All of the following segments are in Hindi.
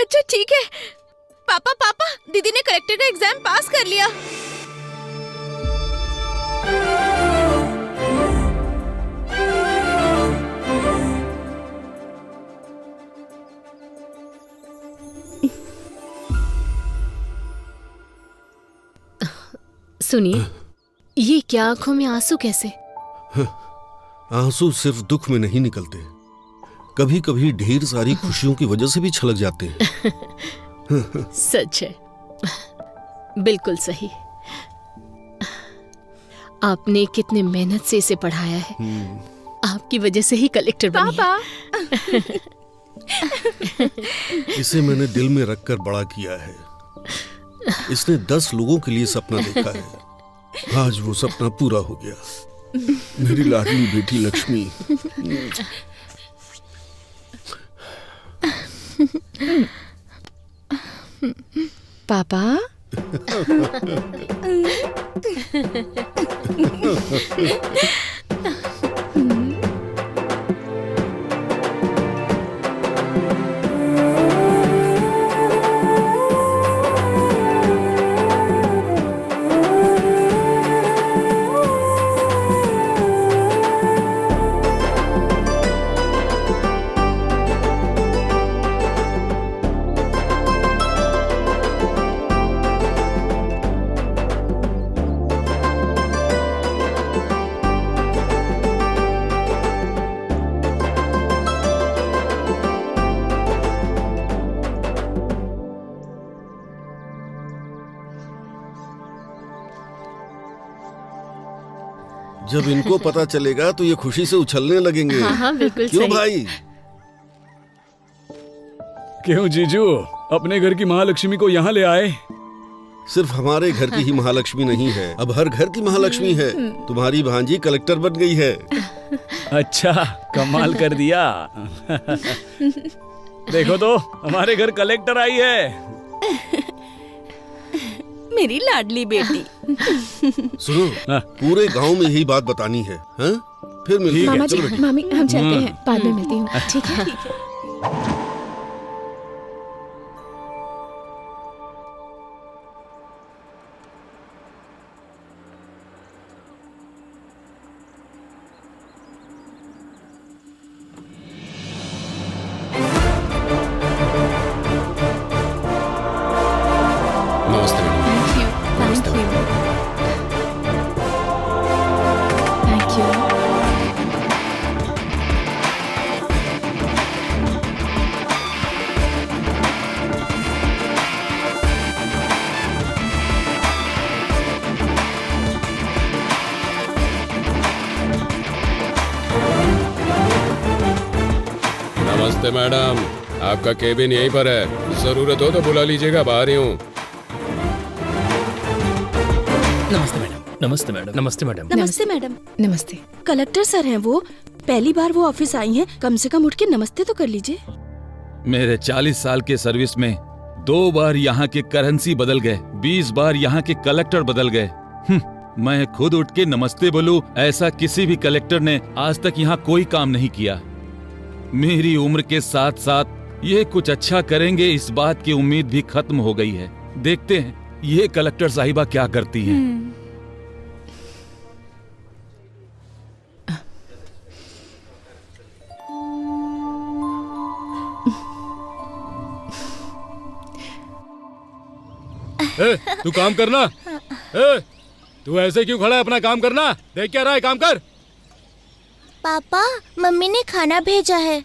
अच्छा ठीक है। पापा पापा, दीदी ने कलेक्टर का एग्जाम पास कर लिया। सुनिए, ये क्या आंखों में आंसू कैसे? आंसू सिर्फ दुख में नहीं निकलते, कभी कभी ढेर सारी खुशियों की वजह से भी छलक जाते हैं। सच है, बिल्कुल सही। आपने कितने मेहनत से इसे पढ़ाया है, आपकी वजह से ही कलेक्टर बनी पापा इसे मैंने दिल में रखकर बड़ा किया है। इसने 10 लोगों के लिए सपना देखा है, आज वो सपना पूरा हो गया। मेरी लाडली बेटी लक्ष्मी। पापा जब इनको पता चलेगा तो ये खुशी से उछलने लगेंगे। हाँ हाँ बिल्कुल क्यों सही। भाई? क्यों जीजू, अपने घर की महालक्ष्मी को यहाँ ले आए? सिर्फ हमारे घर की ही महालक्ष्मी नहीं है, अब हर घर की महालक्ष्मी है। तुम्हारी भांजी कलेक्टर बन गई है। अच्छा, कमाल कर दिया। देखो तो, हमारे घर कलेक्टर आई है। मेरी लाडली बेटी। सुनो, पूरे गांव में यही बात बतानी है, हाँ? फिर मिलते हैं। मामा जी, चलो बेटी। मामी, हम चलते हैं, बाद में मिलती हूँ। ठीक है। नमस्ते मैडम। Thank you. नमस्ते मैडम, आपका केबिन यहीं पर है, जरूरत हो तो बुला लीजिएगा, बाहर ही हूँ। नमस्ते मैडम। नमस्ते मैडम। नमस्ते मैडम। नमस्ते मैडम। नमस्ते। कलेक्टर सर हैं वो, पहली बार वो ऑफिस आई हैं, कम से कम उठ के नमस्ते तो कर लीजिए। मेरे 40 साल के सर्विस में 2 बार यहाँ के करेंसी बदल गए, 20 बार यहाँ के कलेक्टर बदल गए। मैं खुद उठ के नमस्ते बोलूं, ऐसा किसी भी कलेक्टर ने आज तक यहाँ कोई काम नहीं किया। मेरी उम्र के साथ साथ ये कुछ अच्छा करेंगे, इस बात की उम्मीद भी खत्म हो गई है। देखते हैं ये कलेक्टर साहिबा क्या करती हैं। तू काम करना। तू ऐसे क्यों खड़ा है? अपना काम करना। देख क्या रहा है, काम कर। पापा, मम्मी ने खाना भेजा है।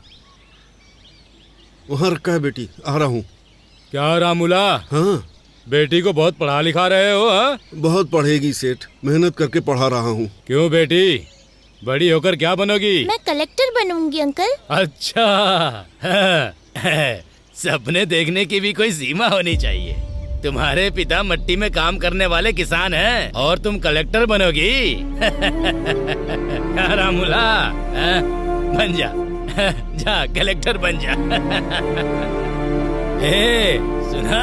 वहाँ रखा है बेटी, आ रहा हूँ। क्या रामूला, हाँ, बेटी को बहुत पढ़ा लिखा रहे हो? हाँ? बहुत पढ़ेगी सेठ, मेहनत करके पढ़ा रहा हूँ। क्यों बेटी, बड़ी होकर क्या बनोगी? मैं कलेक्टर बनूंगी अंकल। अच्छा, सपने देखने की भी कोई सीमा होनी चाहिए। तुम्हारे पिता मिट्टी में काम करने वाले किसान हैं और तुम कलेक्टर बनोगी। रामूला, बन जा, जा कलेक्टर बन जा। ए, सुना?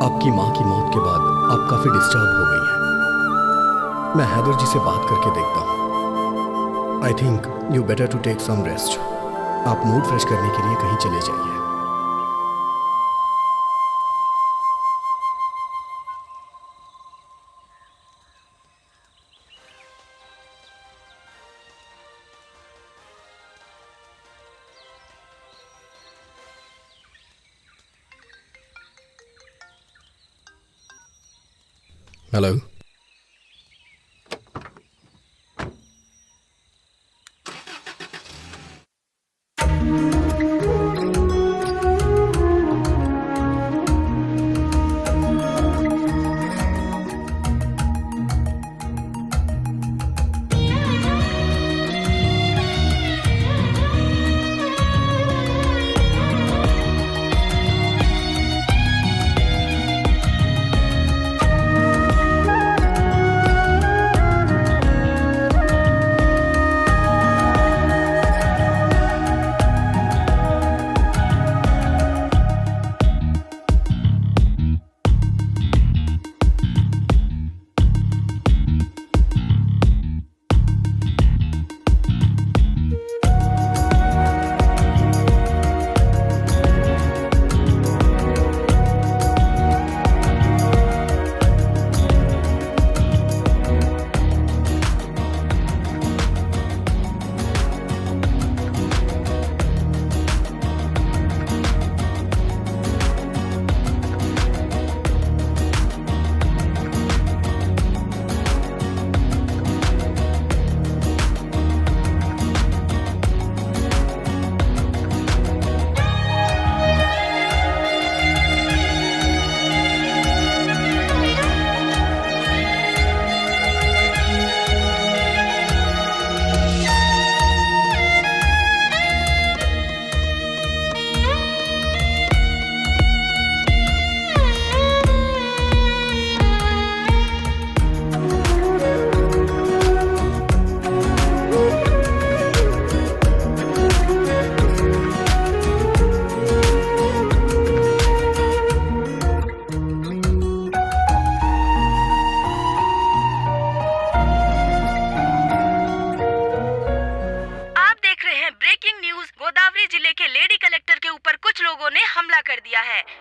आपकी माँ की मौत के बाद आप काफी डिस्टर्ब हो गई हैं। मैं हैदर जी से बात करके देखता हूँ। I think you better to take some rest. आप मूड फ्रेश करने के लिए कहीं चले जाइए। हेलो।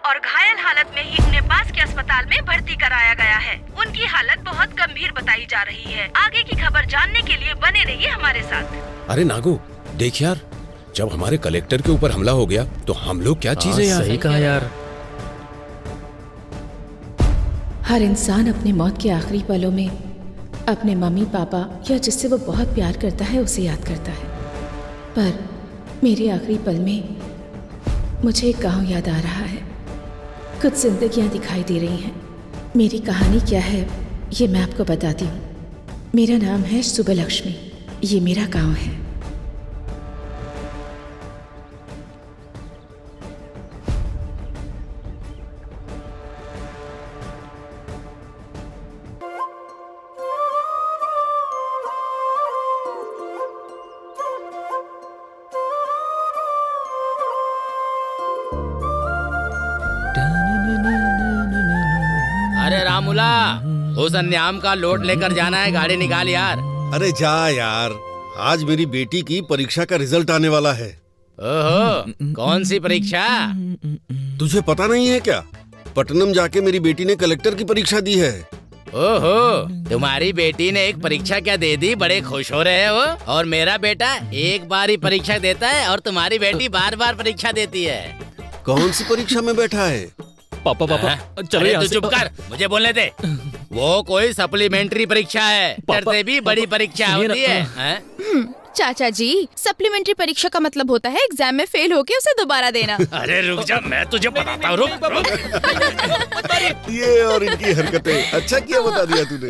और घायल हालत में ही उन्हें पास के अस्पताल में भर्ती कराया गया है। उनकी हालत बहुत गंभीर बताई जा रही है। आगे की खबर जानने के लिए बने रहिए हमारे साथ। अरे नागू, देख यार, जब हमारे कलेक्टर के ऊपर हमला हो गया तो हम लोग क्या चीजें यार। सही कहा यार। हर इंसान अपनी मौत के आखिरी पलों में अपने मम्मी पापा या जिससे वो बहुत प्यार करता है उसे याद करता है। पर मेरे आखिरी पल में मुझे एक गांव याद आ रहा है। कुछ जिंदगियां दिखाई दे रही हैं। मेरी कहानी क्या है ये मैं आपको बताती हूँ। मेरा नाम है सुबलक्ष्मी। ये मेरा गांव है। अरे रामुला, उस अन्याम का लोड लेकर जाना है, गाड़ी निकाल यार। अरे जा यार, आज मेरी बेटी की परीक्षा का रिजल्ट आने वाला है। ओहो, कौन सी परीक्षा? तुझे पता नहीं है क्या? पटनम जाके मेरी बेटी ने कलेक्टर की परीक्षा दी है। ओहो, तुम्हारी बेटी ने एक परीक्षा क्या दे दी, बड़े खुश हो रहे हो। और मेरा बेटा एक बार ही परीक्षा देता है और तुम्हारी बेटी बार बार परीक्षा देती है। कौन सी परीक्षा में बैठा है? पापा चलो अरे यहाँ तू से। चुप कर, मुझे बोलने दे। वो कोई सप्लीमेंट्री परीक्षा है, से भी बड़ी परीक्षा होती है। हैं? चाचा जी, सप्लीमेंट्री परीक्षा का मतलब होता है एग्जाम में फेल होके उसे दोबारा देना। अरे रुक जा, मैं तुझे बताता हूँ, रुक। ये और इनकी हरकतें, अच्छा किया बता दिया तूने।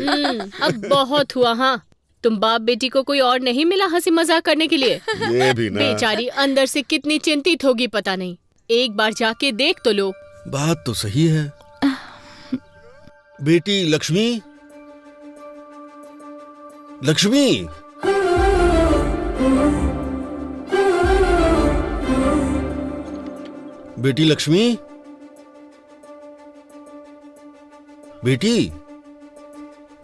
अब बहुत हुआ। हाँ, तुम बाप बेटी को कोई और नहीं मिला हंसी मजाक करने के लिए? ये भी ना। बेचारी अंदर से कितनी चिंतित होगी पता नहीं। एक बार जाके देख तो लो। बात तो सही है। बेटी लक्ष्मी, लक्ष्मी, बेटी लक्ष्मी, बेटी,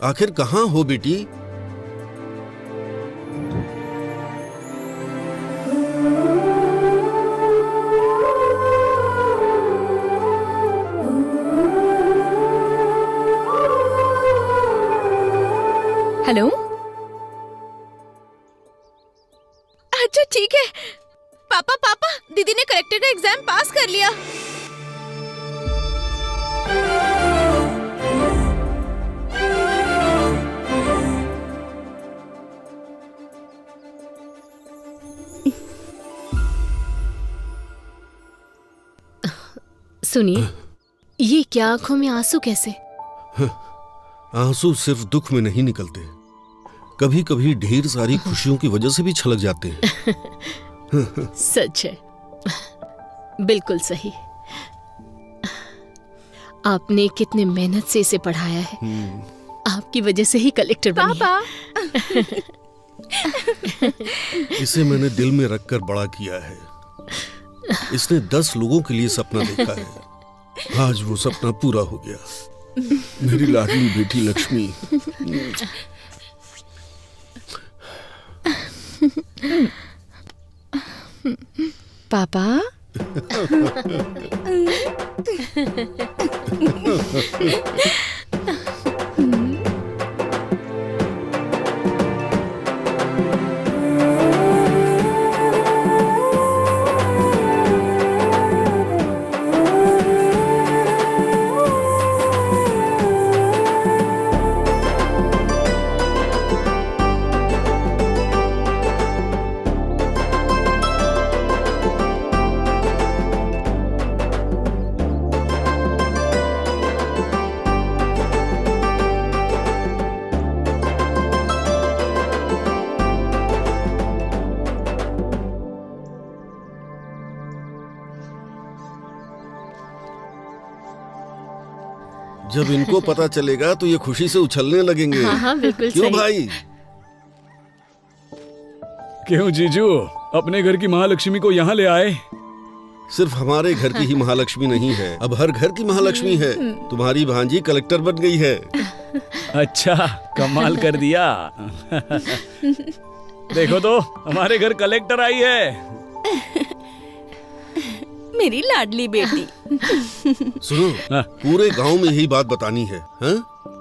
आखिर कहाँ हो बेटी? हेलो, अच्छा ठीक है। पापा पापा, दीदी ने कलेक्टर का एग्जाम पास कर लिया। सुनिए, ये क्या आंखों में आंसू कैसे? आंसू सिर्फ दुख में नहीं निकलते, कभी कभी ढेर सारी खुशियों की वजह से भी छलक जाते हैं। सच है, बिल्कुल सही। आपने कितने मेहनत से इसे पढ़ाया है, आपकी वजह से ही कलेक्टर बनी है। इसे मैंने दिल में रखकर बड़ा किया है। इसने 10 लोगों के लिए सपना देखा है। आज वो सपना पूरा हो गया। मेरी लाडली बेटी लक्ष्मी। पापा, जब इनको पता चलेगा तो ये खुशी से उछलने लगेंगे। हाँ, बिल्कुल क्यों सही। भाई? क्यों जीजू, अपने घर की महालक्ष्मी को यहाँ ले आए? सिर्फ हमारे घर की ही महालक्ष्मी नहीं है, अब हर घर की महालक्ष्मी है। तुम्हारी भांजी कलेक्टर बन गई है। अच्छा, कमाल कर दिया। देखो तो, हमारे घर कलेक्टर आई है। मेरी लाडली बेटी। सुनो, पूरे गांव में यही बात बतानी है। हाँ?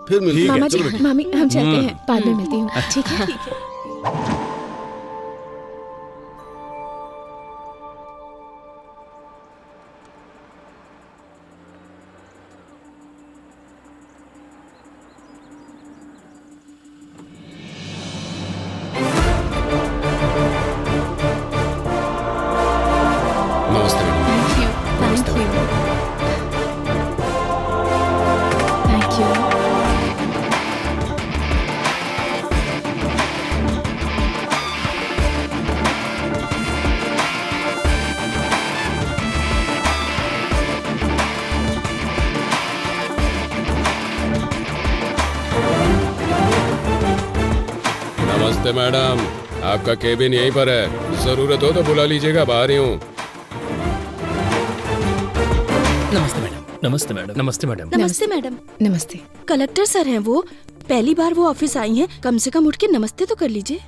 फिर मिलते हैं। मामा जी, चलो बेटी। मामी, हम चलते हैं, बाद में मिलती हूँ। ठीक है। नमस्ते मैडम। Thank you. नमस्ते मैडम, आपका केबिन यहीं पर है, जरूरत हो तो बुला लीजिएगा, बाहर ही हूँ। नमस्ते मैडम। नमस्ते मैडम। नमस्ते मैडम। नमस्ते मैडम। नमस्ते। कलेक्टर सर हैं वो, पहली बार वो ऑफिस आई हैं, कम से कम उठ के नमस्ते तो कर लीजिए।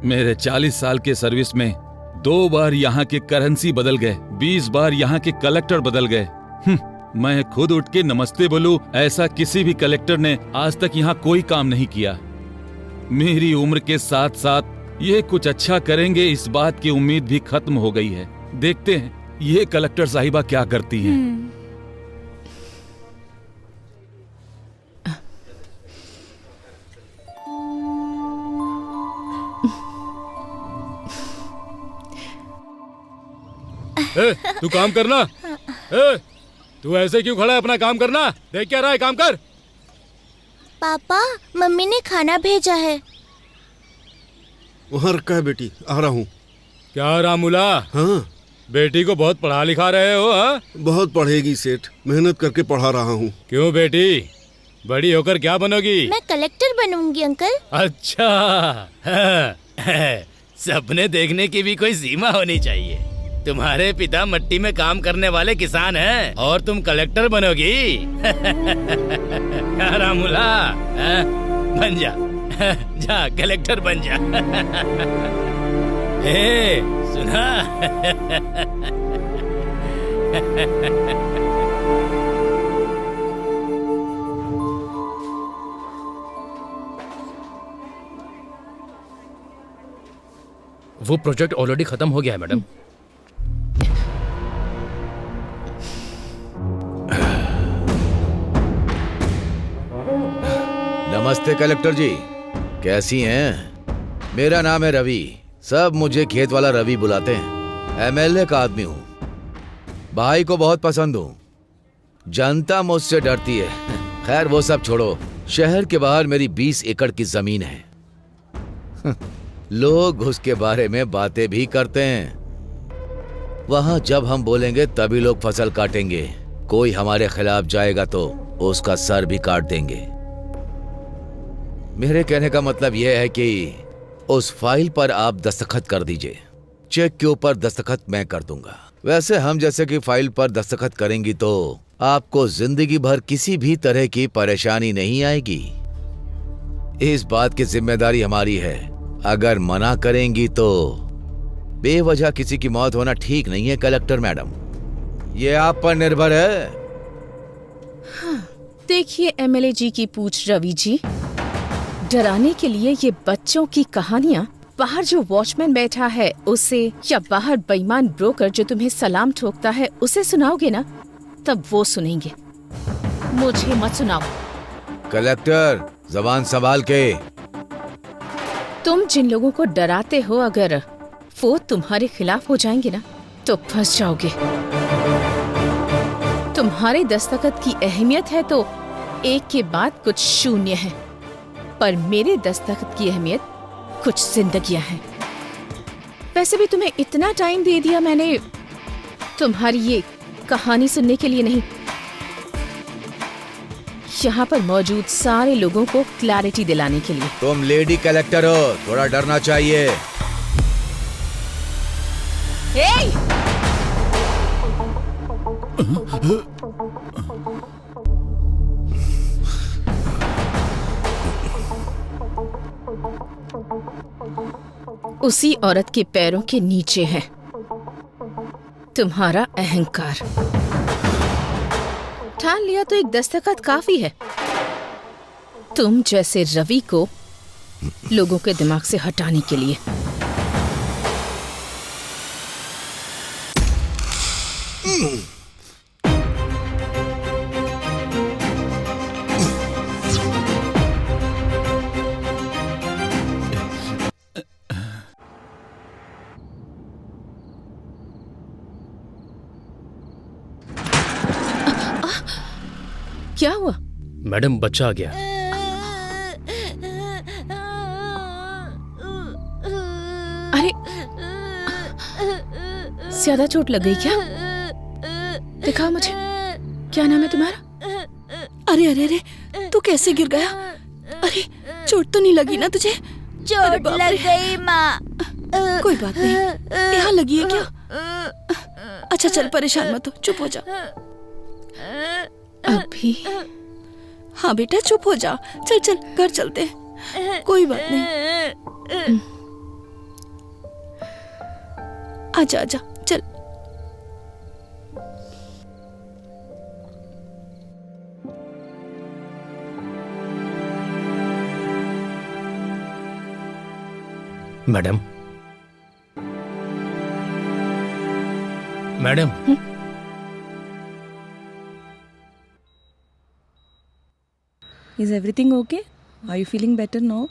मेरे 40 साल के सर्विस में 2 बार यहाँ के करेंसी बदल गए, 20 बार यहाँ के कलेक्टर बदल गए। मैं खुद उठ के नमस्ते बोलूं, ऐसा किसी भी कलेक्टर ने आज तक यहाँ कोई काम नहीं किया। मेरी उम्र के साथ साथ ये कुछ अच्छा करेंगे इस बात की उम्मीद भी खत्म हो गई है। देखते हैं ये कलेक्टर साहिबा क्या करती हैं। तू काम करना। तू ऐसे क्यों खड़ा है? अपना काम करना। देख क्या रहा है, काम कर। पापा, मम्मी ने खाना भेजा है। वहाँ रखा है बेटी, आ रहा हूँ। क्या रामूला? हाँ बेटी को बहुत पढ़ा लिखा रहे हो? हाँ, बहुत पढ़ेगी सेठ, मेहनत करके पढ़ा रहा हूँ। क्यों बेटी, बड़ी होकर क्या बनोगी? मैं कलेक्टर बनूंगी अंकल। अच्छा, सपने देखने की भी कोई सीमा होनी चाहिए। तुम्हारे पिता मिट्टी में काम करने वाले किसान हैं और तुम कलेक्टर बनोगी। रामूला, बन जा, जा कलेक्टर बन जा। ए, सुना? वो प्रोजेक्ट ऑलरेडी खत्म हो गया है मैडम। नमस्ते कलेक्टर जी, कैसी हैं? मेरा नाम है रवि, सब मुझे खेत वाला रवि बुलाते हैं। एमएलए का आदमी हूँ, भाई को बहुत पसंद हूँ। जनता मुझसे डरती है। खैर वो सब छोड़ो, शहर के बाहर मेरी 20 एकड़ की जमीन है। लोग उसके बारे में बातें भी करते हैं। वहां जब हम बोलेंगे तभी लोग फसल काटेंगे। कोई हमारे खिलाफ जाएगा तो उसका सर भी काट देंगे। मेरे कहने का मतलब यह है कि उस फाइल पर आप दस्तखत कर दीजिए। चेक के ऊपर दस्तखत मैं कर दूंगा। वैसे हम जैसे कि फाइल पर दस्तखत करेंगी तो आपको जिंदगी भर किसी भी तरह की परेशानी नहीं आएगी। इस बात की जिम्मेदारी हमारी है। अगर मना करेंगी तो बेवजह किसी की मौत होना ठीक नहीं है कलेक्टर मैडम, ये आप पर निर्भर है। हाँ, देखिए एमएलए जी की पूछ रवि जी, डराने के लिए ये बच्चों की कहानियाँ बाहर जो वॉचमैन बैठा है उसे, या बाहर बेईमान ब्रोकर जो तुम्हें सलाम ठोकता है उसे सुनाओगे ना, तब वो सुनेंगे। मुझे मत सुनाओ। कलेक्टर जबान संभाल के। तुम जिन लोगों को डराते हो, अगर वो तुम्हारे खिलाफ हो जाएंगे ना तो फंस जाओगे। तुम्हारे दस्तखत की अहमियत है तो एक के बाद कुछ शून्य है, पर मेरे दस्तखत की अहमियत कुछ जिंदगियां हैं। वैसे भी तुम्हें इतना टाइम दे दिया मैंने तुम्हारी ये कहानी सुनने के लिए नहीं, यहाँ पर मौजूद सारे लोगों को क्लैरिटी दिलाने के लिए। तुम लेडी कलेक्टर हो, थोड़ा डरना चाहिए। उसी औरत के पैरों के नीचे है तुम्हारा अहंकार। ठान लिया तो एक दस्तखत काफी है तुम जैसे रवि को लोगों के दिमाग से हटाने के लिए। क्या हुआ? मैडम बच्चा आ गया। अरे ज्यादा चोट लग गई क्या? दिखाओ मुझे, क्या नाम है तुम्हारा? अरे अरे अरे, तू कैसे गिर गया? अरे चोट तो नहीं लगी ना तुझे? चोट लग गई माँ। कोई बात नहीं, यहाँ लगी है क्या? अच्छा चल, परेशान मत हो, चुप हो जा। अभी हाँ बेटा चुप हो जा, चल चल घर चलते हैं, कोई बात नहीं। आजा आजा चल। Madam, madam, Is everything okay? Are you feeling better now?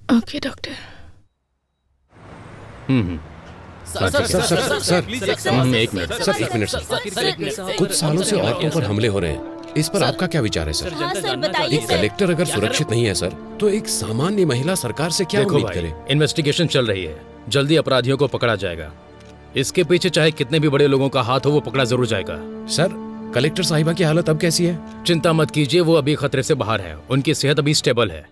Okay doctor. Sir, एक मिनट सर। कुछ सालों से औरतों पर हमले हो रहे हैं, इस पर आपका क्या विचार है सर? हाँ सर बताइए एक कलेक्टर अगर सुरक्षित नहीं है सर, तो एक सामान्य महिला सरकार से क्या देखो उम्मीद भाई, करे? इन्वेस्टिगेशन चल रही है, जल्दी अपराधियों को पकड़ा जाएगा। इसके पीछे चाहे कितने भी बड़े लोगों का हाथ हो, वो पकड़ा जरूर जाएगा। सर, कलेक्टर साहिबा की हालत अब कैसी है? चिंता मत कीजिए, वो अभी खतरे से बाहर है, उनकी सेहत अभी स्टेबल है।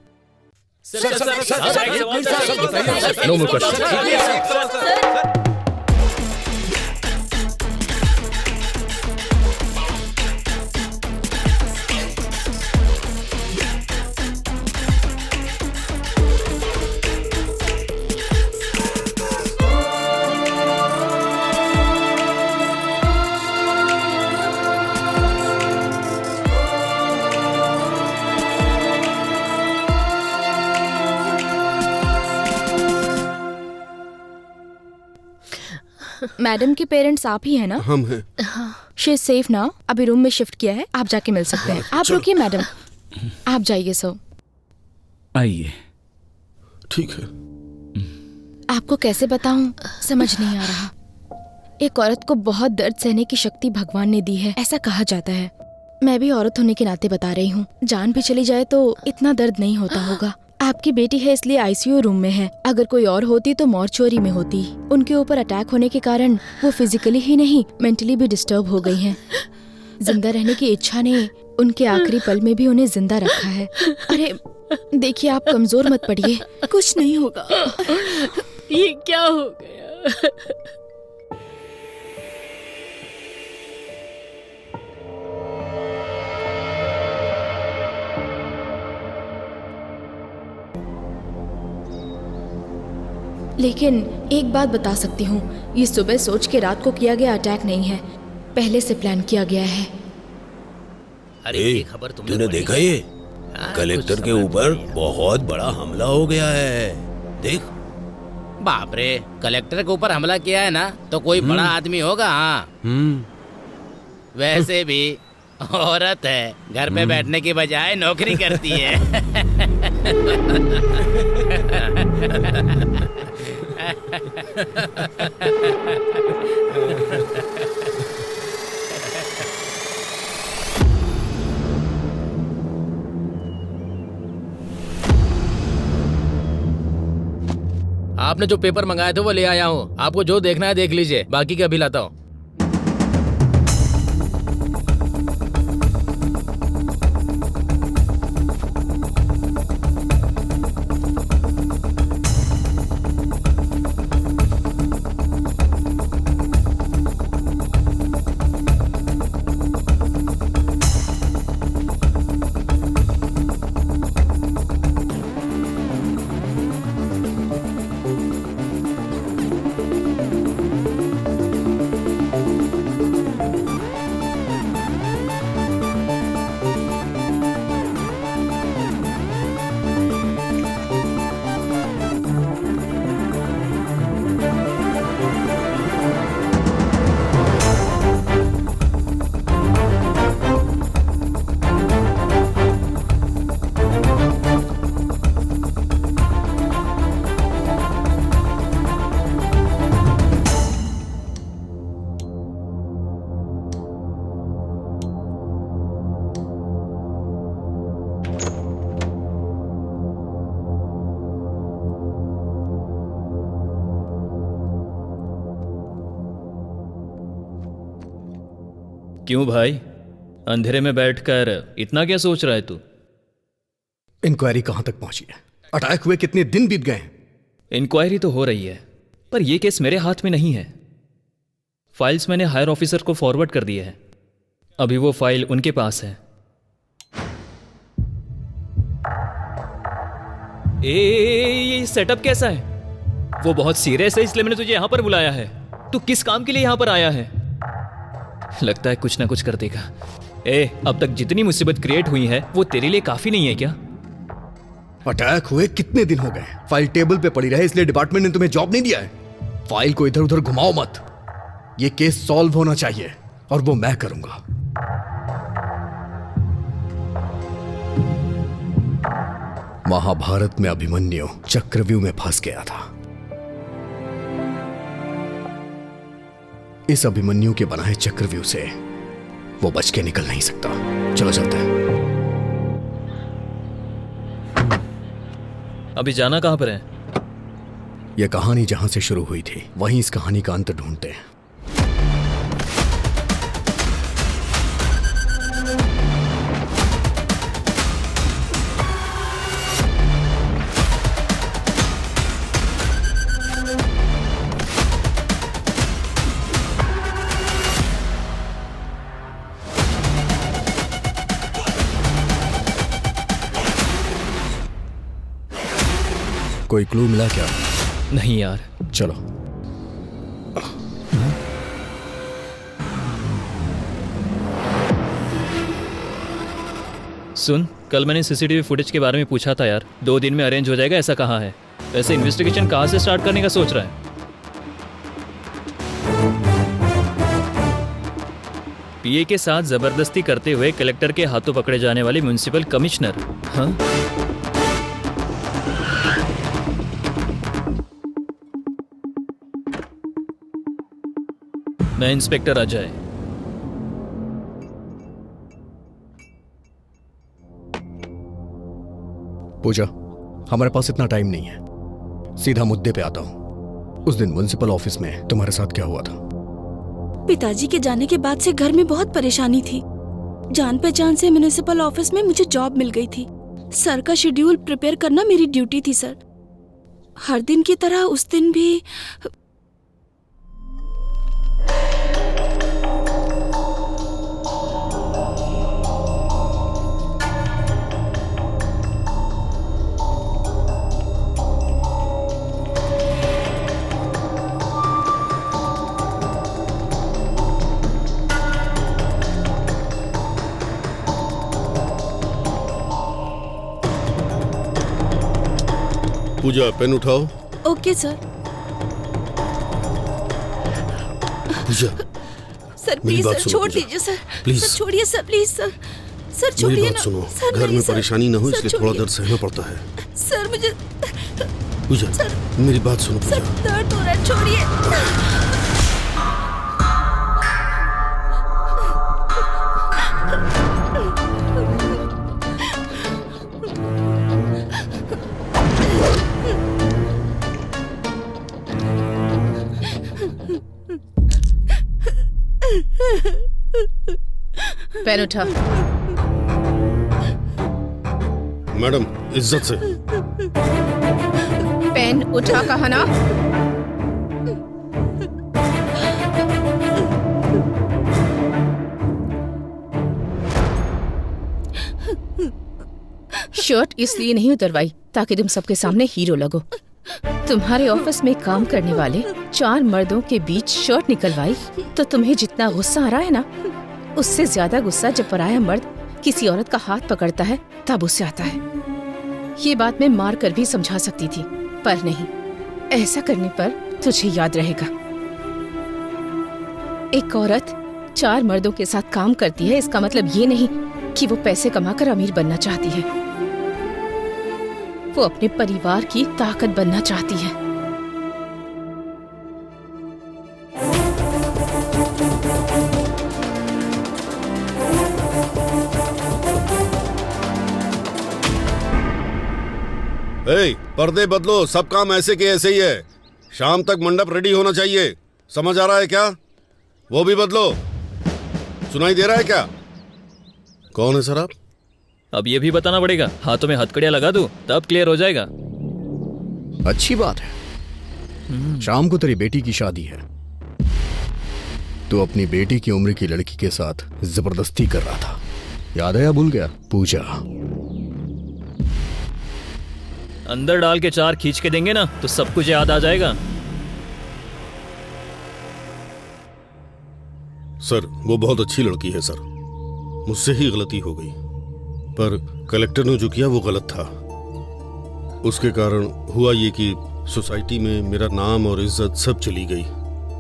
No more question. मैडम के पेरेंट्स आप ही है ना? हम हैं। शी इज सेफ ना? अभी रूम में शिफ्ट किया है, आप जाके मिल सकते हैं। आप रुकिए मैडम, आप जाइए। सो आइए। ठीक है। आपको कैसे बताऊं, समझ नहीं आ रहा। एक औरत को बहुत दर्द सहने की शक्ति भगवान ने दी है, ऐसा कहा जाता है। मैं भी औरत होने के नाते बता रही हूँ, जान भी चली जाए तो इतना दर्द नहीं होता होगा। आपकी बेटी है इसलिए आईसीयू रूम में है, अगर कोई और होती तो मॉर्चुरी में होती। उनके ऊपर अटैक होने के कारण वो फिजिकली ही नहीं मेंटली भी डिस्टर्ब हो गई हैं। जिंदा रहने की इच्छा ने उनके आखिरी पल में भी उन्हें जिंदा रखा है। अरे देखिए, आप कमजोर मत पड़िए, कुछ नहीं होगा। ये क्या हो गया? लेकिन एक बात बता सकती हूँ, ये सुबह सोच के रात को किया गया अटैक नहीं है, पहले से प्लान किया गया है। अरे ये खबर तूने देखा ये? कलेक्टर के ऊपर बहुत बड़ा हमला हो गया है, देख। बाप रे, कलेक्टर के ऊपर हमला किया है ना, तो कोई बड़ा आदमी होगा। हाँ वैसे भी औरत है, घर पे बैठने की बजाय नौकरी करती है। आपने जो पेपर मंगाए थे वो ले आया हूँ, आपको जो देखना है देख लीजिए, बाकी का अभी लाता हूँ। क्यों भाई, अंधेरे में बैठकर इतना क्या सोच रहा है तू? इंक्वायरी कहां तक पहुंची है? अटैक हुए कितने दिन बीत गए हैं? इंक्वायरी तो हो रही है, पर यह केस मेरे हाथ में नहीं है। फाइल्स मैंने हायर ऑफिसर को फॉरवर्ड कर दिए हैं। अभी वो फाइल उनके पास है। ये सेटअप कैसा है? वो बहुत सीरियस है, इसलिए मैंने तुझे यहाँ पर बुलाया है। तू किस काम के लिए यहाँ पर आया है? लगता है कुछ ना कुछ कर देगा। अब तक जितनी मुसीबत क्रिएट हुई है वो तेरे लिए काफी नहीं है क्या? अटैक हुए कितने दिन हो गए, फाइल टेबल पे पड़ी रहे इसलिए डिपार्टमेंट ने तुम्हें जॉब नहीं दिया है। फाइल को इधर उधर घुमाओ मत, ये केस सॉल्व होना चाहिए और वो मैं करूंगा। महाभारत में अभिमन्यु चक्रव्यूह में फंस गया था। इस अभिमन्यु के बनाए चक्रव्यूह से वो बच के निकल नहीं सकता। चलो चलते हैं। अभी जाना कहां पर है? यह कहानी जहां से शुरू हुई थी वहीं इस कहानी का अंत ढूंढते हैं। कोई क्लू मिला क्या? नहीं यार। चलो। सुन, कल मैंने सीसीटीवी फुटेज के बारे में पूछा था यार। 2 दिन में अरेंज हो जाएगा, ऐसा कहा है। वैसे इन्वेस्टिगेशन कहाँ से स्टार्ट करने का सोच रहा है? पीए के साथ जबरदस्ती करते हुए कलेक्टर के हाथों पकड़े जाने वाले म्युनिसिपल कमिश्नर। हाँ, मैं इंस्पेक्टर अजय। पूजा, हमारे पास इतना टाइम नहीं है, सीधा मुद्दे पे आता हूं। उस दिन म्युनिसिपल ऑफिस में तुम्हारे साथ क्या हुआ था? पिताजी के जाने के बाद से घर में बहुत परेशानी थी। जान पहचान से म्युनिसिपल ऑफिस में मुझे जॉब मिल गई थी। सर का शेड्यूल प्रिपेयर करना मेरी ड्यूटी थी सर। हर दिन की तरह उस दिन भी पूजा, पेन उठाओ। Okay sir. Puja, sir please sir, छोड़ दीजिए सर। प्लीज सर छोड़िए सर, प्लीज सर। सर छोड़िए मेरी ना। बात सुनो, सर घर नहीं, में सर। परेशानी न हो सर, इसलिए थोड़ा छोड़िए। दर्द सहना पड़ता है। सर मुझे पूजा, मेरी बात सुनो पूजा। सर दर्द हो रहा है, छोड़िए। पेन उठा। मैडम, इज्जत से। पेन उठा कहा ना। शर्ट इसलिए नहीं उतरवाई ताकि तुम सबके सामने हीरो लगो। तुम्हारे ऑफिस में काम करने वाले 4 मर्दों के बीच शर्ट निकलवाई तो तुम्हें जितना गुस्सा आ रहा है ना, उससे ज्यादा गुस्सा जब पराया मर्द किसी औरत का हाथ पकड़ता है तब उससे आता है। ये बात मैं मार कर भी समझा सकती थी, पर नहीं। ऐसा करने पर तुझे याद रहेगा। एक औरत 4 मर्दों के साथ काम करती है, इसका मतलब ये नहीं कि वो पैसे कमाकर अमीर बनना चाहती है। वो अपने परिवार की ताकत बनना चाहती है। पर्दे बदलो, सब काम ऐसे के ऐसे ही है। शाम तक मंडप रेडी होना चाहिए, समझ आ रहा है क्या? वो भी बदलो। सुनाई दे रहा है क्या? कौन है सर आप? अब ये भी बताना पड़ेगा। हाथों में हथकड़ियां लगा दूं तब क्लियर हो जाएगा। अच्छी बात है। शाम को तेरी बेटी की शादी है। तू अपनी बेटी की उम्र की लड़की के साथ जबरदस्ती कर रहा था, याद है या भूल गया? पूजा, अंदर डाल के 4 खींच के देंगे ना तो सब कुछ याद आ जाएगा। सर वो बहुत अच्छी लड़की है सर, मुझसे ही गलती हो गई, पर कलेक्टर ने जो किया वो गलत था। उसके कारण हुआ ये कि सोसाइटी में मेरा नाम और इज्जत सब चली गई।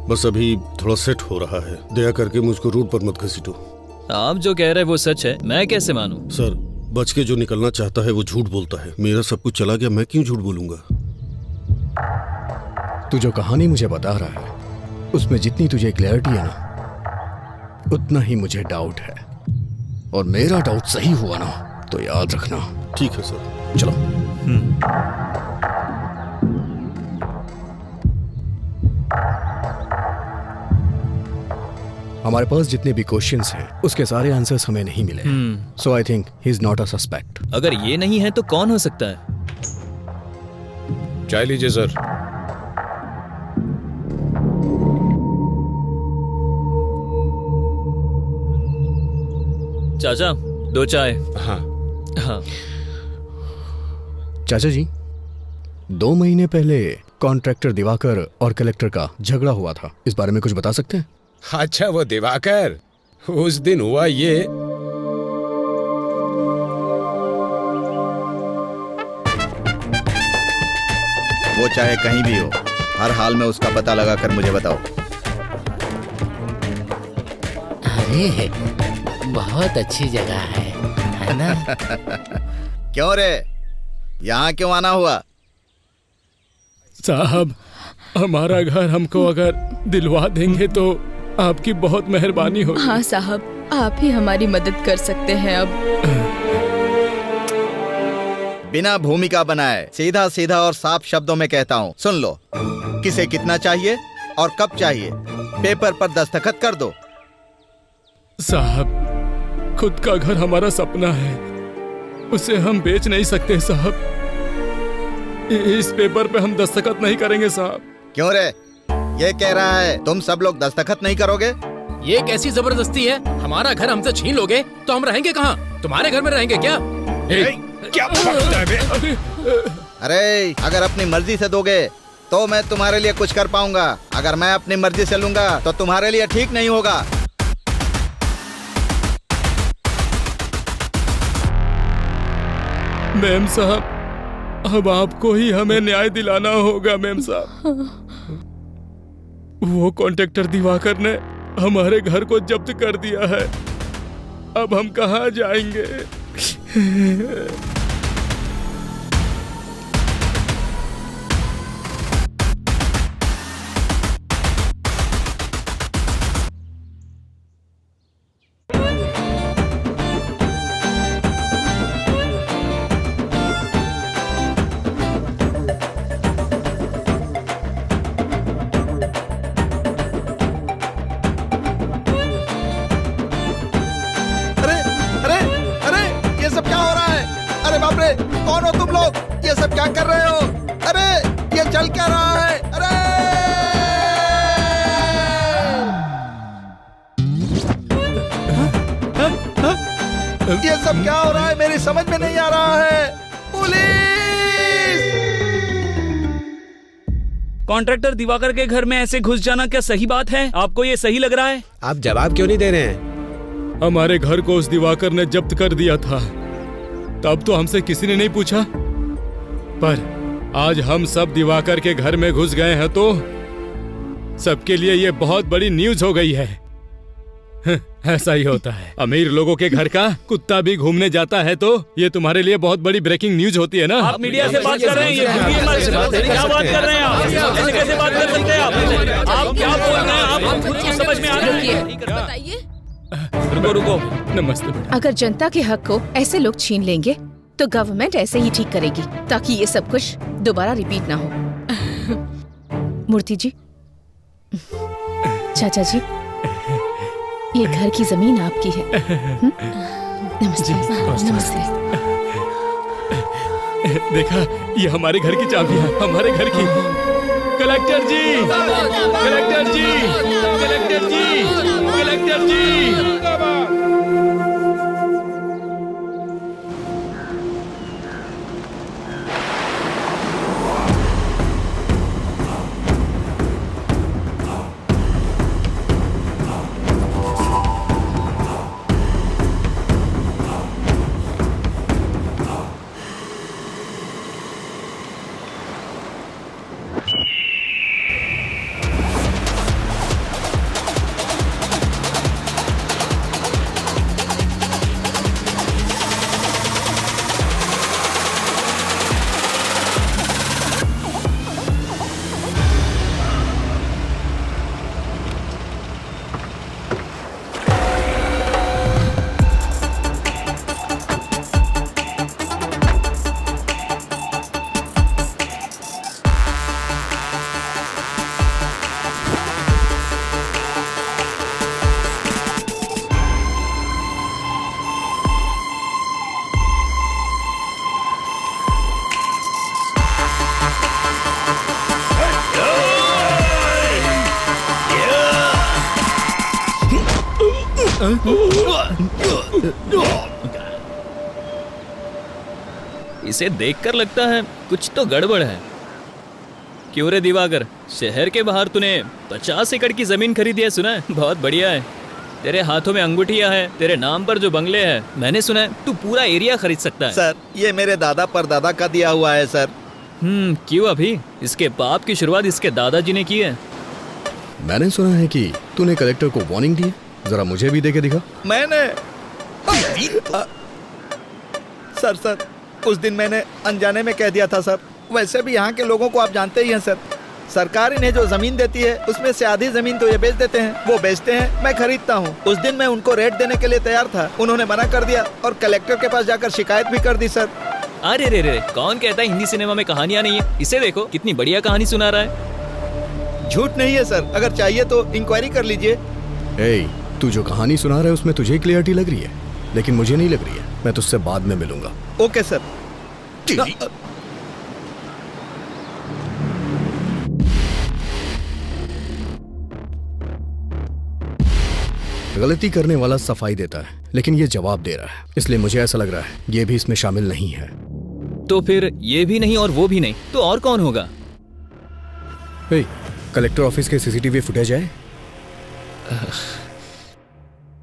बस अभी थोड़ा सेट हो रहा है, दया करके मुझको रोड पर मत घसीटो। आप जो कह रहे हैं वो सच है, मैं कैसे मानूं? सर बच के जो निकलना चाहता है वो झूठ बोलता है। मेरा सब कुछ चला गया, मैं क्यों झूठ बोलूंगा? तू जो कहानी मुझे बता रहा है उसमें जितनी तुझे क्लैरिटी है ना, उतना ही मुझे डाउट है। और मेरा डाउट सही हुआ ना तो याद रखना। ठीक है सर, चलो। हमारे पास जितने भी क्वेश्चंस हैं उसके सारे आंसर्स हमें नहीं मिले, so I think he is not a suspect. अगर ये नहीं है तो कौन हो सकता है? चाय लीजिए सर। चाचा 2 चाय। हाँ हाँ। चाचा जी, 2 महीने पहले कॉन्ट्रैक्टर दिवाकर और कलेक्टर का झगड़ा हुआ था, इस बारे में कुछ बता सकते हैं? अच्छा वो दिवाकर, उस दिन हुआ ये। वो चाहे कहीं भी हो, हर हाल में उसका पता लगाकर मुझे बताओ। अरे बहुत अच्छी जगह है ना? क्यों रे, यहाँ क्यों आना हुआ? साहब हमारा घर हमको अगर दिलवा देंगे तो आपकी बहुत मेहरबानी होगी। हाँ साहब, आप ही हमारी मदद कर सकते हैं। अब बिना भूमिका बनाए सीधा सीधा और साफ शब्दों में कहता हूँ, सुन लो। किसे कितना चाहिए और कब चाहिए, पेपर पर दस्तखत कर दो। साहब खुद का घर हमारा सपना है, उसे हम बेच नहीं सकते साहब। इस पेपर पे हम दस्तखत नहीं करेंगे साहब। क्यों रे, ये कह रहा है तुम सब लोग दस्तखत नहीं करोगे? ये कैसी जबरदस्ती है? हमारा घर हमसे छीन लोगे तो हम रहेंगे कहाँ? तुम्हारे घर में रहेंगे क्या? क्या बकता है बे? अरे अगर अपनी मर्जी से दोगे तो मैं तुम्हारे लिए कुछ कर पाऊंगा, अगर मैं अपनी मर्जी से लूंगा तो तुम्हारे लिए ठीक नहीं होगा। मैम साहब अब आपको ही हमें न्याय दिलाना होगा। मैम साहब वो कॉन्ट्रैक्टर दिवाकर ने हमारे घर को जब्त कर दिया है, अब हम कहाँ जाएंगे? कौन हो तुम लोग? ये सब क्या कर रहे हो? अरे ये चल क्या रहा है? अरे ये सब क्या हो रहा है? मेरी समझ में नहीं आ रहा है। पुलिस! कॉन्ट्रैक्टर दिवाकर के घर में ऐसे घुस जाना क्या सही बात है? आपको ये सही लग रहा है? आप जवाब क्यों नहीं दे रहे हैं? हमारे घर को उस दिवाकर ने जब्त कर दिया था, तब तो हमसे किसी ने नहीं पूछा, पर आज हम सब दिवाकर के घर में घुस गए हैं तो सबके लिए ये बहुत बड़ी न्यूज हो गई है। ऐसा ही होता है, अमीर लोगों के घर का कुत्ता भी घूमने जाता है तो ये तुम्हारे लिए बहुत बड़ी ब्रेकिंग न्यूज होती है ना। आप मीडिया से बात कर रहे हैं, क्या बात कर रहे हैं आप? ऐसे कैसे बात कर सकते हैं आप क्या बोल रहे हैं? आप खुद को समझ में आ रही है? बताइए। रुको रुको, नमस्ते। अगर जनता के हक को ऐसे लोग छीन लेंगे तो गवर्नमेंट ऐसे ही ठीक करेगी ताकि ये सब कुछ दोबारा रिपीट ना हो। मूर्ति जी, चाचा जी, ये घर की जमीन आपकी है। नमस्ते। नमस्ते। देखा, ये हमारे घर की चाबी है, हमारे घर की। कलेक्टर जी, कलेक्टर जी, कलेक्टर जी, कलेक्टर जी। इसे देखकर लगता है कुछ तो गड़बड़ है। क्यों रे दिवाकर, शहर के बाहर तूने 50 एकड़ की जमीन खरीदी है, सुना है? बहुत बढ़िया है। तेरे हाथों में अंगूठियां हैं, तेरे नाम पर जो बंगले हैं, मैंने सुना है तू पूरा एरिया खरीद सकता है। सर, ये मेरे दादा परदादा का दिया हुआ है सर। क्यों अभी? इसके बाप की शुरुआत इसके दादाजी ने की है। मैंने सुना है कि तूने कलेक्टर को वार्निंग दी है, जरा मुझे भी दे के दिखा। मैंने सर उस दिन मैंने अनजाने में कह दिया था सर। वैसे भी यहाँ के लोगों को आप जानते ही हैं सर। सरकार इन्हें जो जमीन देती है उसमें से आधी जमीन तो ये बेच देते हैं, वो बेचते हैं, मैं खरीदता हूँ। उस दिन मैं उनको रेट देने के लिए तैयार था, उन्होंने मना कर दिया और कलेक्टर के पास जाकर शिकायत भी कर दी सर। अरे रे रे, कौन कहता है हिंदी सिनेमा में कहानियां नहीं है? इसे देखो कितनी बढ़िया कहानी सुना रहा है। झूठ नहीं है सर, अगर चाहिए तो इंक्वायरी कर लीजिए। तू जो कहानी सुना रहा है उसमें तुझे क्लियरिटी लग रही है, लेकिन मुझे नहीं लग रही है। मैं तुझसे बाद में मिलूंगा। Okay sir. गलती करने वाला सफाई देता है, लेकिन ये जवाब दे रहा है, इसलिए मुझे ऐसा लग रहा है ये भी इसमें शामिल नहीं है। तो फिर ये भी नहीं और वो भी नहीं, तो और कौन होगा? कलेक्टर ऑफिस के सीसीटीवी फुटेज है?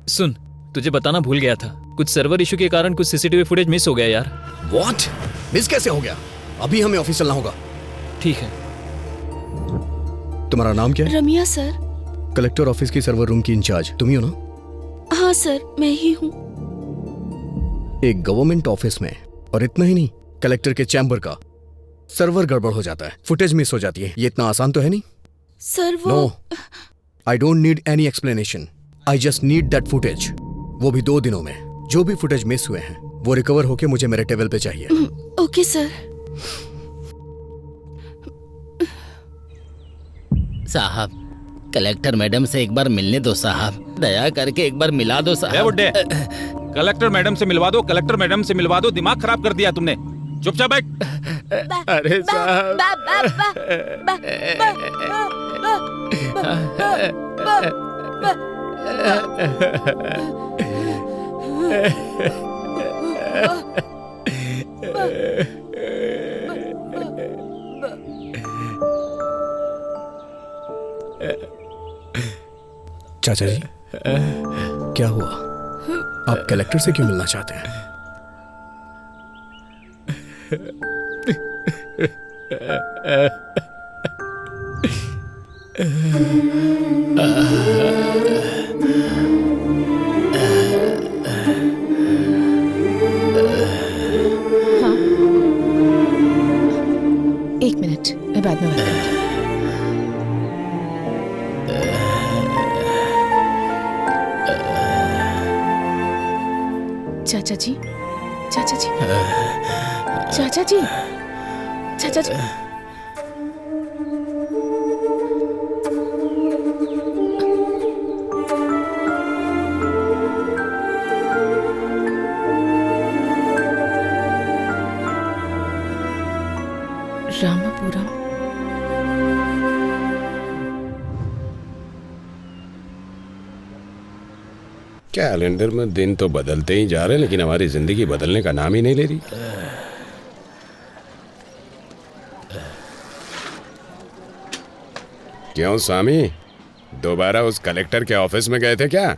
सुन, तुझे बताना भूल गया था, कुछ सर्वर इशू के कारण कुछ सीसीटीवी फुटेज मिस हो गया यार। व्हाट? मिस कैसे हो गया? अभी हमें ऑफिस चलना होगा। ठीक है। तुम्हारा नाम क्या है? रमिया सर। कलेक्टर ऑफिस की सर्वर रूम की इंचार्ज तुम ही हो ना? हाँ सर, मैं ही हूँ। एक गवर्नमेंट ऑफिस में, और इतना ही नहीं, कलेक्टर के चैम्बर का सर्वर गड़बड़ हो जाता है, फुटेज मिस हो जाती है। ये इतना आसान तो है नहीं सर। वो no, I don't need any explanation, I just need that footage. वो भी 2 दिनों में। जो भी फुटेज मिस हुए हैं वो रिकवर होके मुझे मेरे टेबल पे चाहिए। Okay sir. साहब, कलेक्टर मैडम से एक बार मिलने दो साहब, दया करके एक बार मिला दो साहब। बुड्ढे, कलेक्टर मैडम से मिलवा दो, कलेक्टर मैडम से मिलवा दो। दिमाग खराब कर दिया तुमने, चुपचाप बैठ। अरे साहब, चाचा जी, क्या हुआ? आप कलेक्टर से क्यों मिलना चाहते हैं? हाँ, 1 मिनट, मैं बाद में बात करूंगी। चाचा जी, चाचा जी, चाचा जी, चाचा जी। रामापुरम। कैलेंडर में दिन तो बदलते ही जा रहे हैं, लेकिन हमारी जिंदगी बदलने का नाम ही नहीं ले रही। क्यों स्वामी, दोबारा उस कलेक्टर के ऑफिस में गए थे क्या?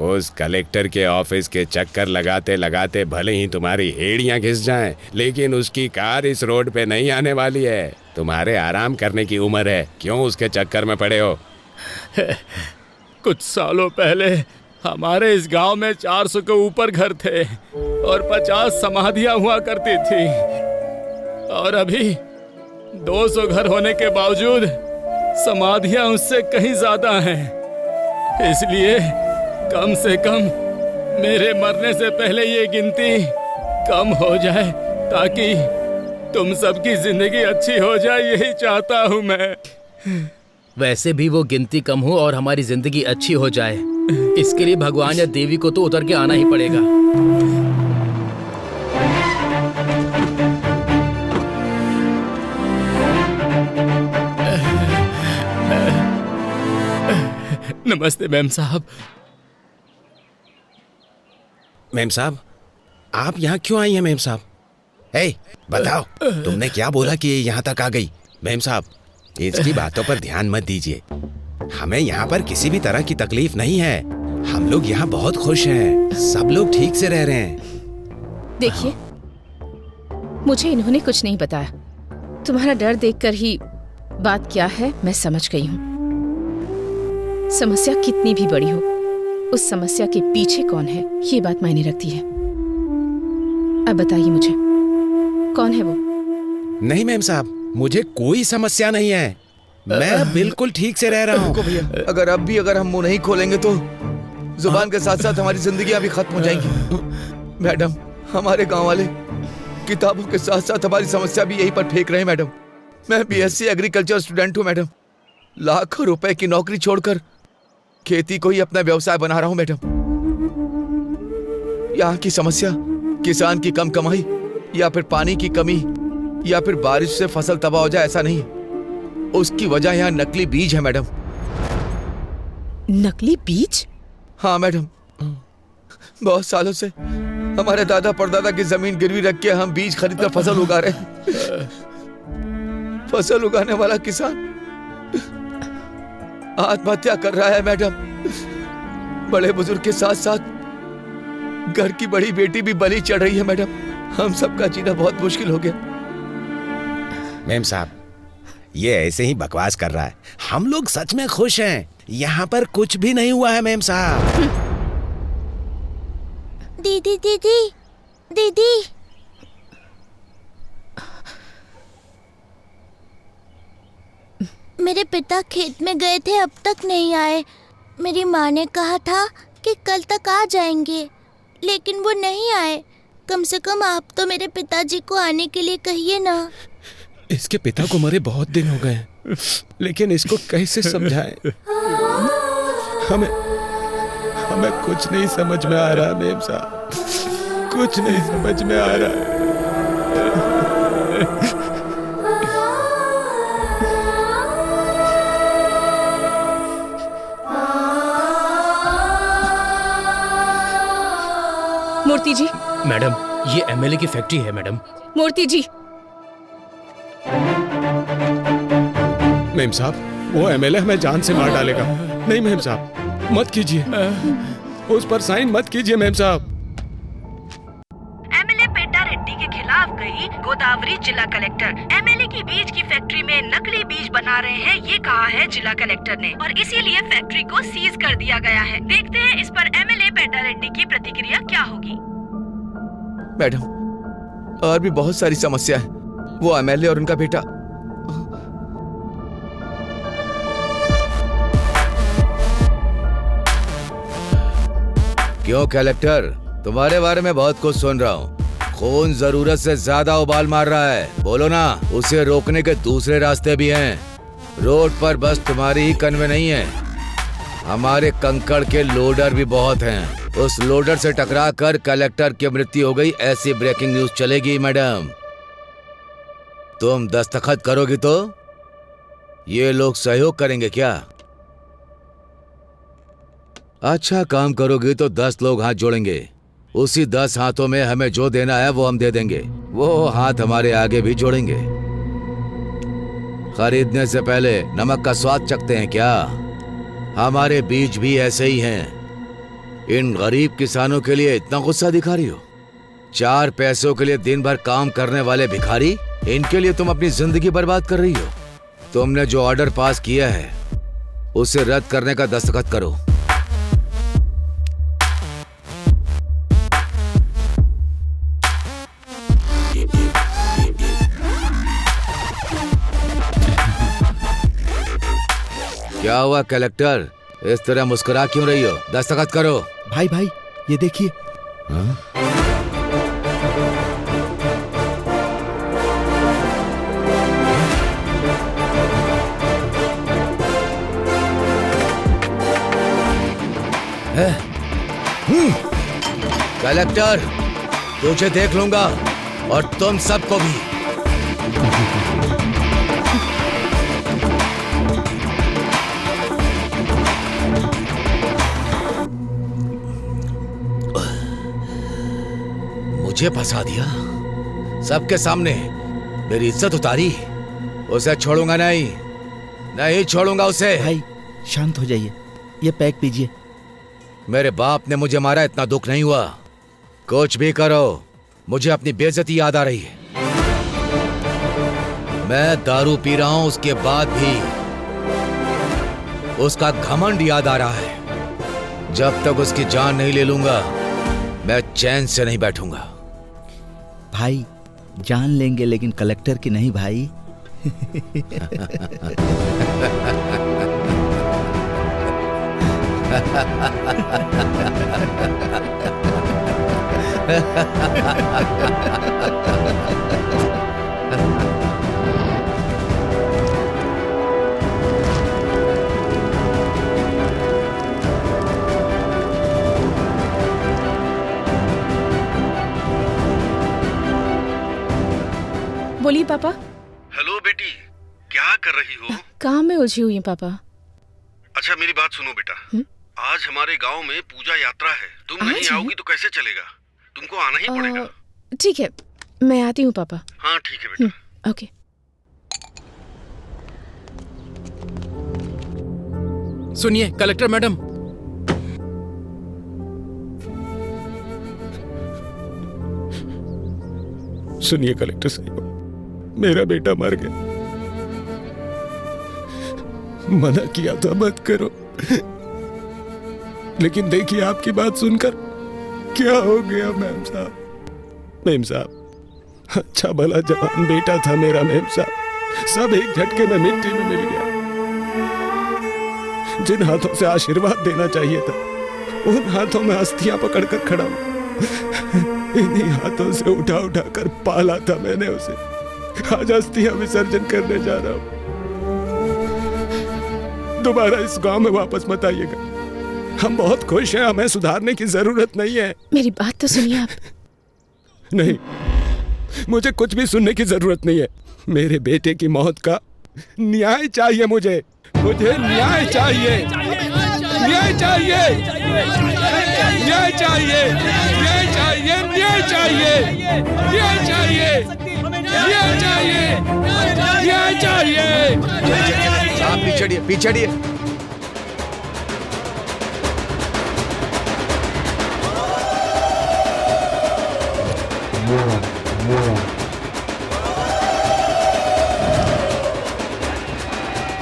उस कलेक्टर के ऑफिस के चक्कर लगाते लगाते भले ही तुम्हारी हेड़ियां घिस जाएं, लेकिन उसकी कार इस रोड पे नहीं आने वाली है। तुम्हारे आराम करने की उम्र है, क्यों उसके चक्कर में पड़े हो? कुछ सालों पहले हमारे इस गांव में 400 के ऊपर घर थे और 50 समाधियां हुआ करती थी, और अभी 200 घर होने के बावजूद समाधियां उससे कहीं ज्यादा हैं। इसलिए कम से कम मेरे मरने से पहले ये गिनती कम हो जाए, ताकि तुम सबकी जिंदगी अच्छी हो जाए, यही चाहता हूँ मैं। वैसे भी वो गिनती कम हो और हमारी जिंदगी अच्छी हो जाए, इसके लिए भगवान या देवी को तो उतर के आना ही पड़ेगा। नमस्ते मैम साहब। मैम साहब, आप यहाँ क्यों आई हैं मैम साहब? हे, बताओ तुमने क्या बोला कि ये यहाँ तक आ गई? मैम साहब, इसकी बातों पर ध्यान मत दीजिए। हमें यहाँ पर किसी भी तरह की तकलीफ नहीं है। हम लोग यहाँ बहुत खुश हैं, सब लोग ठीक से रह रहे हैं। देखिए, मुझे इन्होंने कुछ नहीं बताया। तुम्हारा डर देखकर ही बात क्या है मैं समझ गई हूँ। समस्या कितनी भी बड़ी हो, उस समस्या के पीछे कौन है ये बात मायने रखती है। अब बताइए मुझे, कौन है वो? नहीं मैम साहब, मुझे कोई समस्या नहीं है। मैं बिल्कुल ठीक से रह रहा हूँ। भैया, अगर हम मुंह नहीं खोलेंगे तो जुबान के साथ साथ हमारी जिंदगियां भी खत्म हो जाएंगी। मैडम, हमारे गांव वाले किताबों के साथ साथ हमारी समस्या भी यहीं पर फेंक रहे हैं। मैडम, मैं बीएससी एग्रीकल्चर स्टूडेंट हूँ। मैडम, लाखों रुपए की नौकरी छोड़कर खेती को ही अपना व्यवसाय बना रहा हूँ। मैडम, यहाँ की समस्या किसान की कम कमाई या फिर पानी की कमी या फिर बारिश से फसल तबाह हो जाए, ऐसा नहीं। उसकी वजह यहाँ नकली बीज है। मैडम, नकली बीज? हाँ मैडम, बहुत सालों से हमारे दादा परदादा की जमीन गिरवी रख के हम बीज खरीदकर फसल उगा रहे हैं। फसल उगाने वाला किसान आत्महत्या कर रहा है। मैडम, बड़े बुजुर्ग के साथ साथ घर की बड़ी बेटी भी बलि चढ़ रही है। मैडम, हम सबका जीना बहुत मुश्किल हो गया। मैम साहब, ये ऐसे ही बकवास कर रहा है। हम लोग सच में खुश हैं। यहाँ पर कुछ भी नहीं हुआ है मैम साहब। दीदी दीदी दीदी, मेरे पिता खेत में गए थे, अब तक नहीं आए। मेरी माँ ने कहा था कि कल तक आ जाएंगे, लेकिन वो नहीं आए। कम से कम आप तो मेरे पिताजी को आने के लिए कहिए ना। इसके पिता को मरे बहुत दिन हो गए, लेकिन इसको कैसे समझाएं? हमें कुछ नहीं समझ में आ रहा मेम साहब, कुछ नहीं समझ में आ रहा है। मूर्ति जी। मैडम, ये एमएलए की फैक्ट्री है। मैडम, मूर्ति जी। मेम साहब, वो एमएलए हमें जान से मार डालेगा। नहीं मेम साहब, मत कीजिए, उस पर साइन मत कीजिए मेम साहब। एमएलए पेड्डा रेड्डी के खिलाफ गई गोदावरी जिला कलेक्टर। एमएलए की बीज की फैक्ट्री में नकली बीज बना रहे हैं, ये कहा है जिला कलेक्टर ने, और इसीलिए फैक्ट्री को सीज कर दिया गया है। देखते हैं इस पर एमएलए पेड्डा रेड्डी की प्रतिक्रिया क्या होगी। मैडम, और भी बहुत सारी समस्या है। वो एमएलए और उनका बेटा क्यों कलेक्टर, तुम्हारे बारे में बहुत कुछ सुन रहा हूँ। खून जरूरत से ज्यादा उबाल मार रहा है, बोलो ना। उसे रोकने के दूसरे रास्ते भी हैं। रोड पर बस तुम्हारी ही कन्वे नहीं है, हमारे कंकड़ के लोडर भी बहुत हैं। उस लोडर से टकरा कर कलेक्टर की मृत्यु हो गई, ऐसी ब्रेकिंग न्यूज चलेगी। मैडम, तुम दस्तखत करोगी तो ये लोग सहयोग करेंगे क्या? अच्छा काम करोगे तो 10 लोग हाथ जोड़ेंगे। उसी 10 हाथों में हमें जो देना है वो हम दे देंगे। वो हाथ हमारे आगे भी जोड़ेंगे। खरीदने से पहले नमक का स्वाद चखते हैं क्या? हमारे बीज भी ऐसे ही हैं। इन गरीब किसानों के लिए इतना गुस्सा दिखा रही हो? 4 पैसों के लिए दिन भर काम करने वाले भिखारी, इनके लिए तुम अपनी जिंदगी बर्बाद कर रही हो। तुमने जो ऑर्डर पास किया है उसे रद्द करने का दस्तखत करो। क्या हुआ कलेक्टर, इस तरह मुस्कुरा क्यों रही हो? दस्तखत करो। भाई भाई ये देखिए। कलेक्टर, तुझे देख लूंगा और तुम सबको भी। मुझे फंसा दिया सबके सामने, मेरी इज्जत उतारी। उसे छोड़ूंगा नहीं, नहीं छोड़ूंगा उसे। भाई शांत हो जाइए, ये पैक पीजिए। मेरे बाप ने मुझे मारा, इतना दुख नहीं हुआ। कुछ भी करो, मुझे अपनी बेइज्जती याद आ रही है। मैं दारू पी रहा हूं, उसके बाद भी उसका घमंड याद आ रहा है। जब तक उसकी जान नहीं ले लूंगा मैं चैन से नहीं बैठूंगा। भाई जान लेंगे लेकिन कलेक्टर की नहीं भाई। बोलिए पापा। हेलो बेटी, क्या कर रही हो? काम में उलझी हुई है पापा। अच्छा मेरी बात सुनो बेटा, आज हमारे गांव में पूजा यात्रा है। तुम नहीं आओगी तो कैसे चलेगा? तुमको आना ही पड़ेगा। ठीक है, मैं आती हूँ पापा। हाँ ठीक है बेटा। ओके। सुनिए कलेक्टर मैडम, सुनिए कलेक्टर साहब, मेरा बेटा मर गया। मना किया था मत करो, लेकिन देखिए आपकी बात सुनकर क्या हो गया मेम साहब। मेम साहब, अच्छा भला जवान बेटा था मेरा मेम साहब, सब एक झटके में मिट्टी में मिल गया। जिन हाथों से आशीर्वाद देना चाहिए था उन हाथों में अस्थियां पकड़कर खड़ा हूं। इन्हीं हाथों से उठा उठा कर पाला था मैंने उसे। आज अस्थियां विसर्जन करने जा रहा हूं। दोबारा इस गांव में वापस मत आइएगा। हम बहुत खुश हैं, हमें सुधारने की जरूरत नहीं है। मेरी बात तो सुनिए आप। नहीं, मुझे कुछ भी सुनने की जरूरत नहीं है। मेरे बेटे की मौत का न्याय चाहिए मुझे न्याय चाहिए, न्याय चाहिए, न्याय चाहिए, न्याय चाहिए, न्याय चाहिए, न्याय चाहिए, न्याय चाहिए, न्याय चाहिए। आप पीछे पीछे।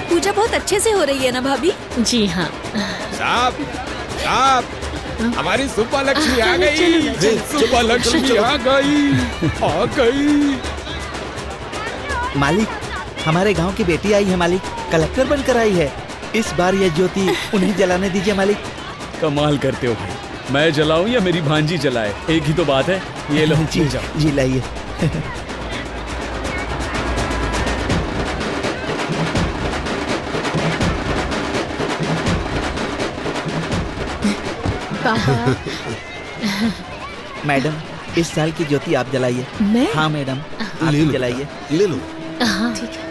पूजा बहुत अच्छे से हो रही है ना भाभी? जी हाँ। साहब, साहब, हमारी सुब्बा लक्ष्मी आ गई। सुब्बा लक्ष्मी आ गई। मालिक, हमारे गांव की बेटी आई है मालिक, कलेक्टर बनकर आई है। इस बार यह ज्योति उन्हें जलाने दीजिए मालिक। कमाल करते हो भाई, मैं जलाऊं या मेरी भांजी जलाए, एक ही तो बात है। ये लो जी लाइए। मैडम, इस साल की ज्योति आप जलाइए। मैं? हाँ मैडम, आप जलाइए। ले लो। हाँ ठीक है।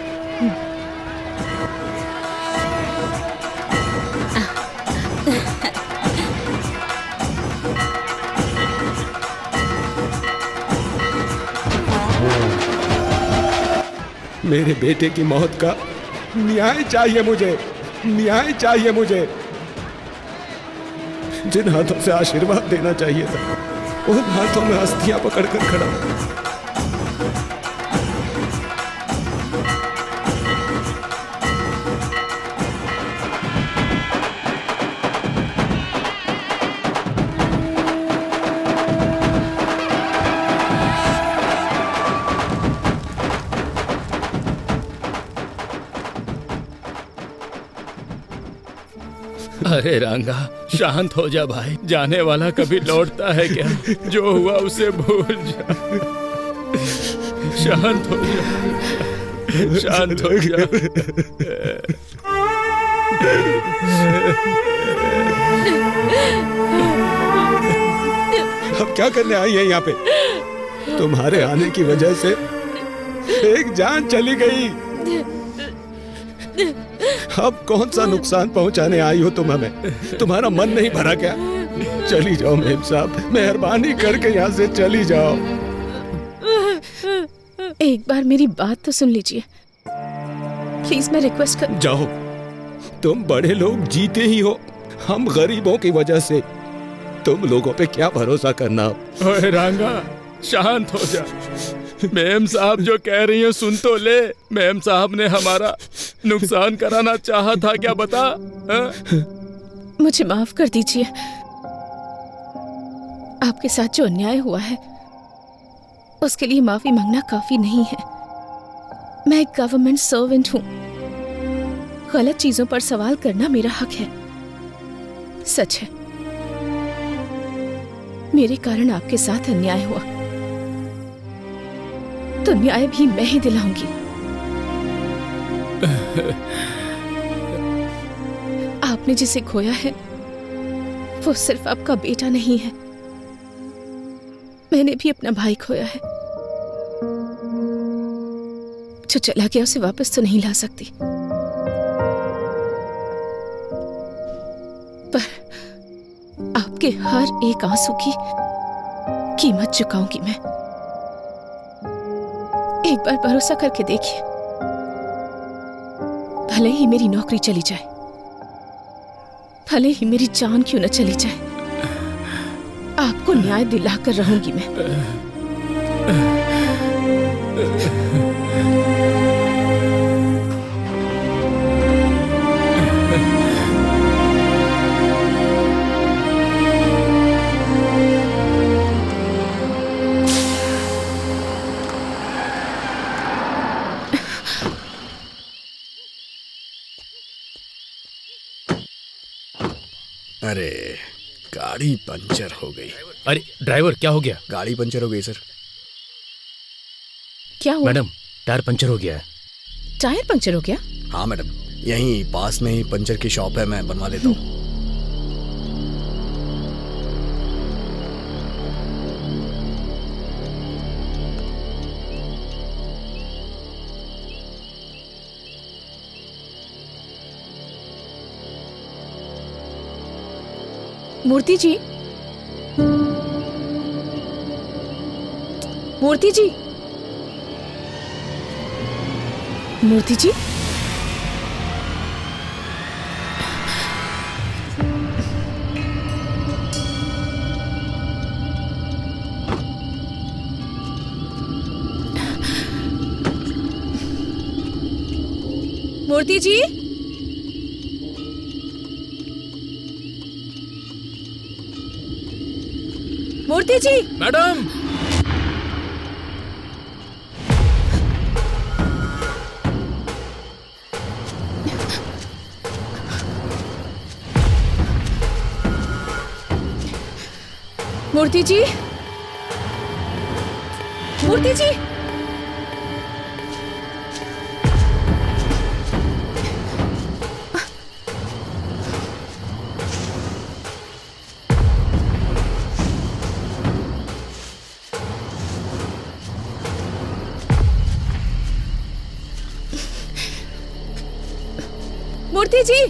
मेरे बेटे की मौत का न्याय चाहिए मुझे, न्याय चाहिए मुझे। जिन हाथों से आशीर्वाद देना चाहिए था, उन हाथों में अस्थियां पकड़कर खड़ा हूं। अरे रंगा, शांत हो जा भाई। जाने वाला कभी लौटता है क्या? जो हुआ उसे भूल जा। शांत हो जा, शांत हो जा। अब क्या करने आई है यहाँ पे? तुम्हारे आने की वजह से एक जान चली गई। अब कौन सा नुकसान पहुंचाने आई हो तुम हमें? तुम्हारा मन नहीं भरा क्या? चली जाओ मेम साहब, मेहरबानी करके यहाँ से चली जाओ। एक बार मेरी बात तो सुन लीजिए प्लीज, मैं रिक्वेस्ट कर। जाओ, तुम बड़े लोग जीते ही हो, हम गरीबों की वजह से तुम लोगों पे क्या भरोसा करना। ओए रंगा, शांत हो जा। मैम साहब जो कह रही हैं सुन तो ले। मैम साहब ने हमारा नुकसान कराना चाहा था क्या, बता? मुझे माफ कर दीजिए। आपके साथ जो अन्याय हुआ है उसके लिए माफी मांगना काफी नहीं है। मैं एक गवर्नमेंट सर्वेंट हूँ। गलत चीजों पर सवाल करना मेरा हक है। सच है, मेरे कारण आपके साथ अन्याय हुआ, तो न्याय भी मैं ही दिलाऊंगी। आपने जिसे खोया है वो सिर्फ आपका बेटा नहीं है, मैंने भी अपना भाई खोया है। जो चला गया उसे वापस तो नहीं ला सकती, पर आपके हर एक आंसू की कीमत चुकाऊंगी मैं। एक बार भरोसा करके देखिए, भले ही मेरी नौकरी चली जाए, भले ही मेरी जान क्यों न चली जाए, आपको न्याय दिलाकर रहूंगी मैं। अरे गाड़ी पंचर हो गई। अरे ड्राइवर, क्या हो गया? गाड़ी पंचर हो गई सर। क्या हुआ? मैडम, टायर पंचर हो गया है। टायर पंचर हो गया? हाँ मैडम, यहीं पास में ही पंचर की शॉप है, मैं बनवा देता हूँ। मूर्ति जी, मूर्ति जी, मूर्ति जी, मूर्ति जी, मूर्ति जी। मैडम, मूर्ति जी, मूर्ति जी, मूर्ति जी,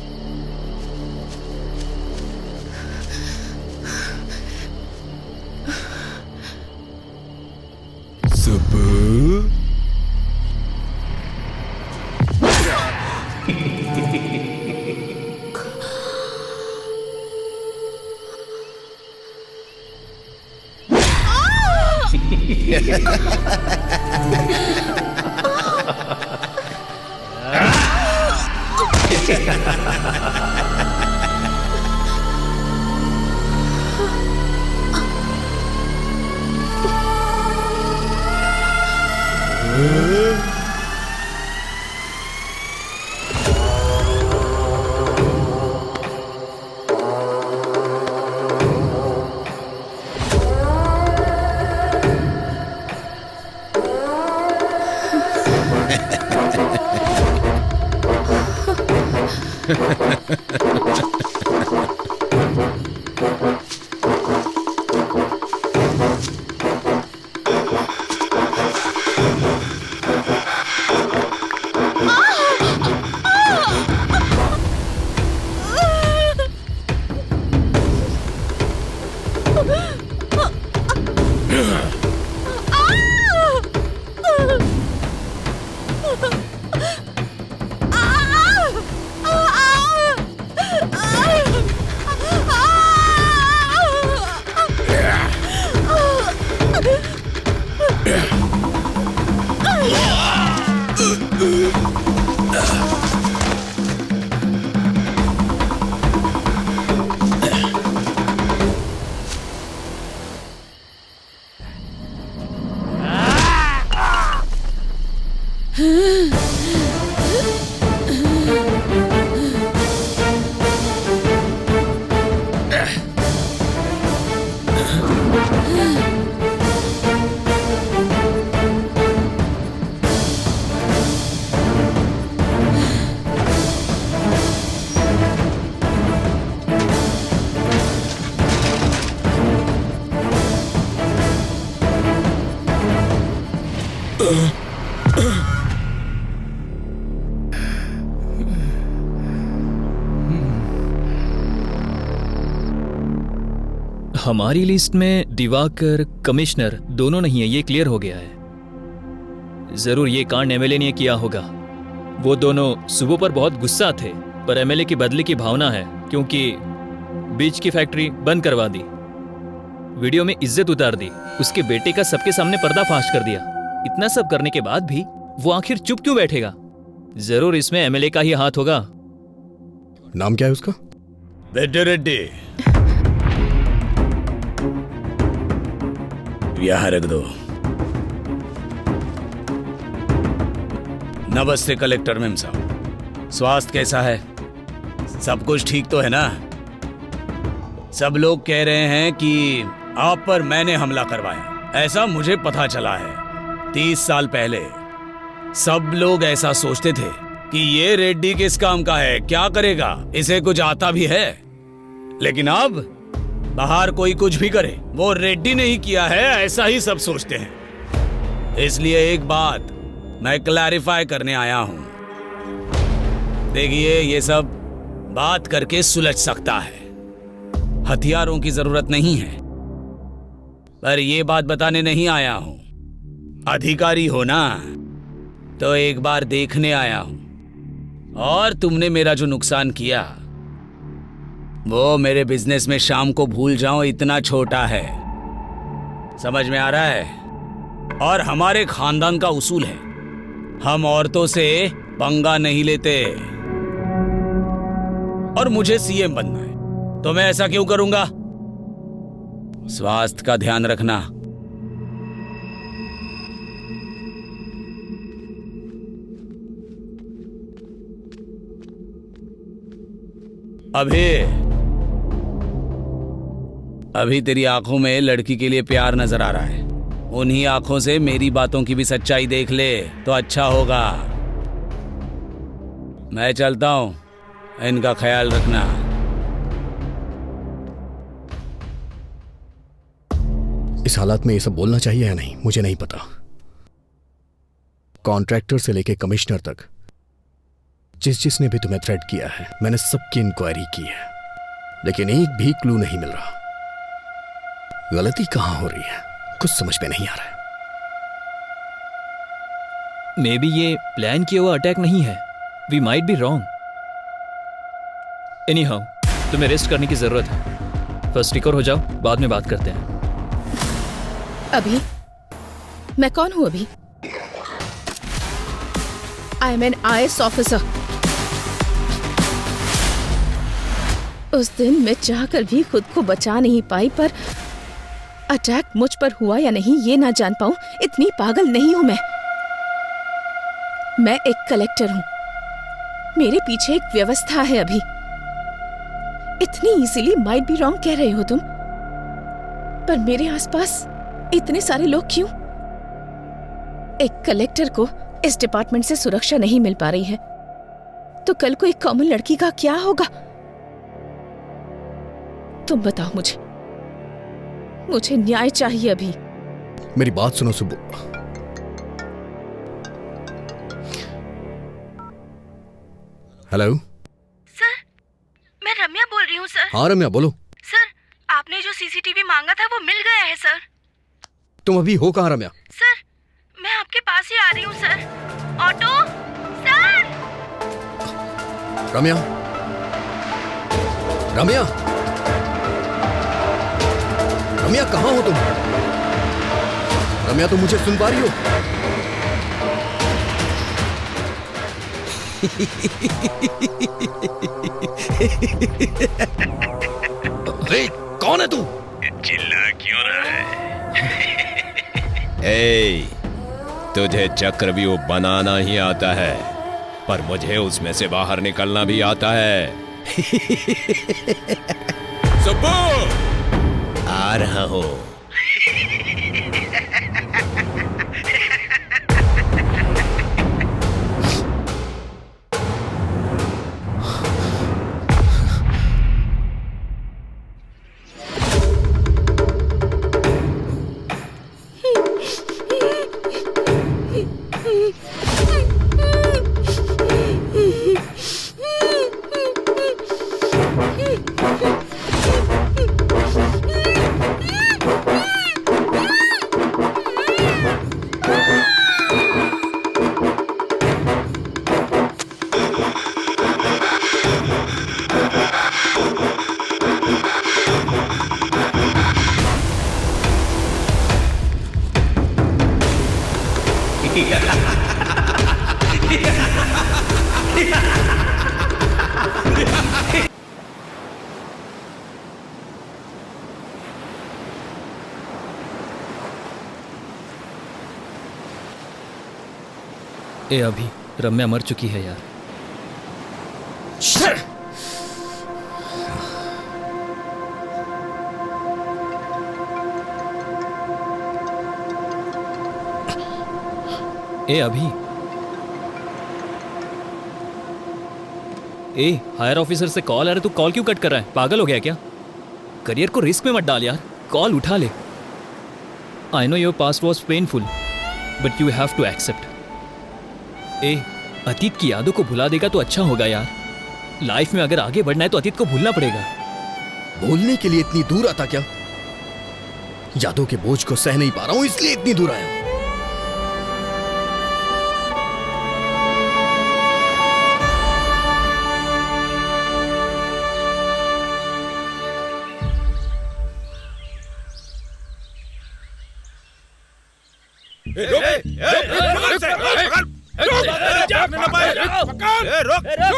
हमारी लिस्ट में दिवाकर कमिश्नर दोनों नहीं है, ये क्लियर हो गया है। जरूर ये कांड एमएलए ने किया होगा। वो दोनों सुबह पर बहुत गुस्सा थे, पर एमएलए की बदले की भावना है, क्योंकि बीज की फैक्ट्री बंद करवा दी, वीडियो में इज्जत उतार दी, उसके बेटे का सबके सामने पर्दाफाश कर दिया। इतना सब करने के बाद भी वो आखिर चुप क्यों बैठेगा? जरूर इसमें एमएलए का ही हाथ होगा। नाम क्या है उसका? बेटे रेड्डी, यहाँ रख दो। नमस्ते कलेक्टर मैम साहब, स्वास्थ्य कैसा है? सब कुछ ठीक तो है ना? सब लोग कह रहे हैं कि आप पर मैंने हमला करवाया, ऐसा मुझे पता चला है। 30 साल पहले सब लोग ऐसा सोचते थे कि ये रेड्डी किस काम का है, क्या करेगा, इसे कुछ आता भी है। लेकिन अब बाहर कोई कुछ भी करे, वो रेड्डी ने ही किया है, ऐसा ही सब सोचते हैं। इसलिए एक बात मैं क्लैरिफाई करने आया हूं। देखिए, ये सब बात करके सुलझ सकता है, हथियारों की जरूरत नहीं है। पर ये बात बताने नहीं आया हूं। अधिकारी हो ना, तो एक बार देखने आया हूं। और तुमने मेरा जो नुकसान किया, वो मेरे बिजनेस में शाम को भूल जाओ इतना छोटा है। समझ में आ रहा है? और हमारे खानदान का उसूल है, हम औरतों से पंगा नहीं लेते। और मुझे सीएम बनना है, तो मैं ऐसा क्यों करूंगा? स्वास्थ्य का ध्यान रखना। अभी तेरी आंखों में लड़की के लिए प्यार नजर आ रहा है। उन्हीं आंखों से मेरी बातों की भी सच्चाई देख ले तो अच्छा होगा। मैं चलता हूं, इनका ख्याल रखना। इस हालात में ये सब बोलना चाहिए या नहीं, मुझे नहीं पता। कॉन्ट्रैक्टर से लेके कमिश्नर तक जिसने भी तुम्हें थ्रेट किया है, मैंने सबकी इंक्वायरी की है, लेकिन एक भी क्लू नहीं मिल रहा। गलती कहां हो रही है, कुछ समझ में नहीं आ रहा है। मे बी ये प्लान किया हुआ अटैक नहीं है। We might be wrong. Anyhow, तुम्हें रेस्ट करने की जरूरत है। फर्स्ट रिकवर हो जाओ, बाद में बात करते हैं। अभी मैं कौन हूँ अभी? I am an IAS officer. उस दिन मैं चाहकर भी खुद को बचा नहीं पाई, पर अटैक मुझ पर हुआ या नहीं ये ना जान पाऊं, इतनी पागल नहीं हूं मैं एक कलेक्टर हूं। मेरे पीछे एक व्यवस्था है अभी। इतनी इजीली माइट बी रॉन्ग कह रहे हो तुम, पर मेरे आसपास इतने सारे लोग क्यों? एक कलेक्टर को इस डिपार्टमेंट से सुरक्षा नहीं मिल पा रही है, तो कल को एक कॉमन लड़की का क्या होगा? तुम बताओ मुझे न्याय चाहिए अभी। मेरी बात सुनो सुब्बू। हेलो सर, मैं रम्या बोल रही हूँ सर। हाँ रम्या बोलो। सर, आपने जो CCTV मांगा था वो मिल गया है सर। तुम अभी हो कहाँ रम्या? सर, मैं आपके पास ही आ रही हूँ sir. Auto sir. Ramya, Ramya, Ramya कहाँ हो तुम? रम्या तुम मुझे सुन पा रही हो? अरे कौन है तू? चिल्ला क्यों रहा है? तुझे चक्रव्यूह बनाना ही आता है, पर मुझे उसमें से बाहर निकलना भी आता है। सुब्बू, आ रहा हूं। ए अभी रम्या मर चुकी है यार। ए अभी, ए हायर ऑफिसर से कॉल आ रहा है, तू कॉल क्यों कट कर रहा है? पागल हो गया क्या? करियर को रिस्क में मत डाल यार, कॉल उठा ले। I know your past was painful, but you have to accept. ए अतीत की यादों को भुला देगा तो अच्छा होगा यार। लाइफ में अगर आगे बढ़ना है तो अतीत को भूलना पड़ेगा। बोलने के लिए इतनी दूर आता क्या? यादों के बोझ को सह नहीं पा रहा हूं, इसलिए इतनी दूर आया हूं।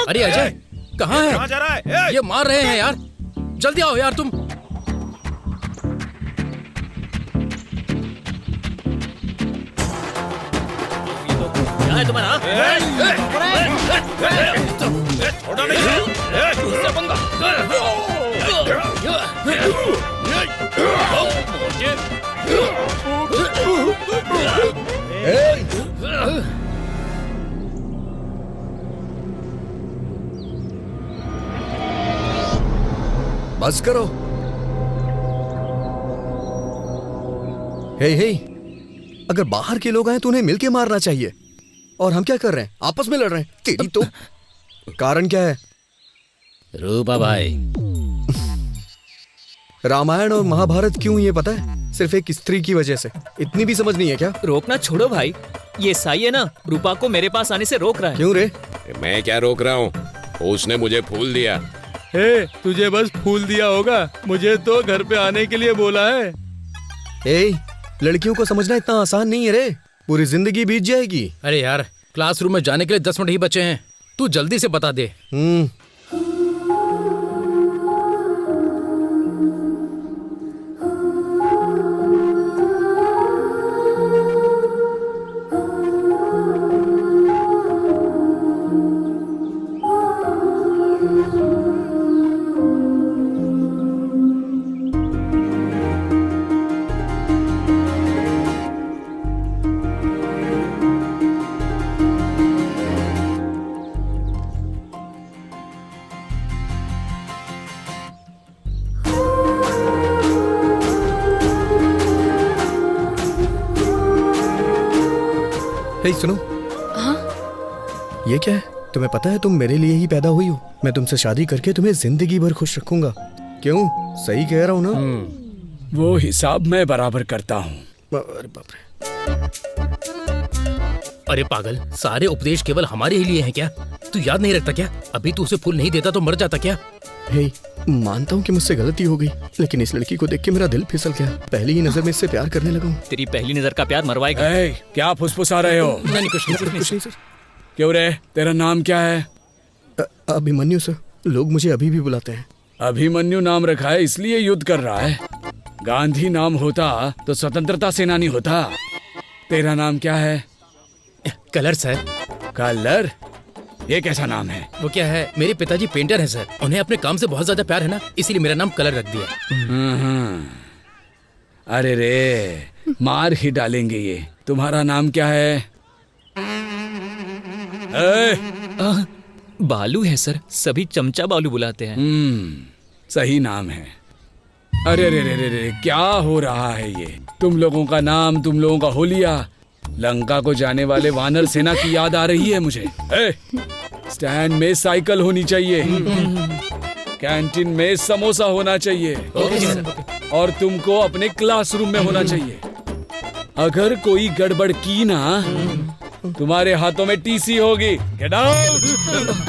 अरे अजय कहाँ है? कहाँ जा रहा है? ये मार रहे हैं यार, जल्दी आओ यार तुम। क्या है तुम्हारा? छोड़ो नहीं। बस करो। हे, अगर बाहर के लोग आए तो उन्हें मिलके मारना चाहिए, और हम क्या कर रहे हैं? आपस में लड़ रहे हैं। तेरी तो कारण क्या है? रूपा भाई, रामायण और महाभारत क्यों ये पता है? सिर्फ एक स्त्री की वजह से। इतनी भी समझ नहीं है क्या? रोकना छोड़ो भाई, ये साई है ना, रूपा को मेरे पास आने से रोक रहा है। क्यों रे? मैं क्या रोक रहा हूँ, उसने मुझे फूल दिया। हे, तुझे बस फूल दिया होगा, मुझे तो घर पे आने के लिए बोला है। ए, लड़कियों को समझना इतना आसान नहीं है रे, पूरी जिंदगी बीत जाएगी। अरे यार, क्लासरूम में जाने के लिए 10 मिनट ही बचे हैं, तू जल्दी से बता दे। हे सुनो। हाँ? ये क्या है? तुम्हें पता है तुम मेरे लिए ही पैदा हुई हो। मैं तुमसे शादी करके तुम्हें जिंदगी भर खुश रखूंगा। क्यों? सही कह रहा हूँ ना? वो हिसाब मैं बराबर करता हूँ। अरे बाप रे। अरे पागल, सारे उपदेश केवल हमारे ही लिए हैं क्या? तू याद नहीं रखता क्या? अभी तू उसे फूल नहीं देता तो मर जाता क्या? हे, मानता हूँ कि मुझसे गलती हो गई, लेकिन इस लड़की को देख के मेरा दिल फिसल गया। पहली ही नजर में इससे प्यार करने लगा हूँ। तेरी पहली नजर का प्यार मरवाएगा। क्या फुसफुसा रहे हो? नहीं, कुछ नहीं सर। क्यों रे, तेरा नाम क्या है? अभिमन्यु सर, लोग मुझे अभी भी बुलाते हैं। अभिमन्यु नाम रखा है इसलिए युद्ध कर रहा है। गांधी नाम होता तो स्वतंत्रता सेनानी होता। तेरा नाम क्या है? Colour sir. कलर? ये कैसा नाम है? वो क्या है, मेरे पिताजी पेंटर हैं सर, उन्हें अपने काम से बहुत ज्यादा प्यार है ना, इसीलिए मेरा नाम कलर रख दिया। अरे रे, मार ही डालेंगे ये। तुम्हारा नाम क्या है? बालू है सर, सभी चमचा बालू बुलाते हैं। सही नाम है। अरे रे रे रे रे, क्या हो रहा है ये? तुम लोगों का नाम, तुम लोगों का होलिया, लंका को जाने वाले वानर सेना की याद आ रही है मुझे। स्टैंड में साइकिल होनी चाहिए, कैंटीन में समोसा होना चाहिए, और तुमको अपने क्लासरूम में होना चाहिए। अगर कोई गड़बड़ की ना, तुम्हारे हाथों में टीसी होगी। Get out.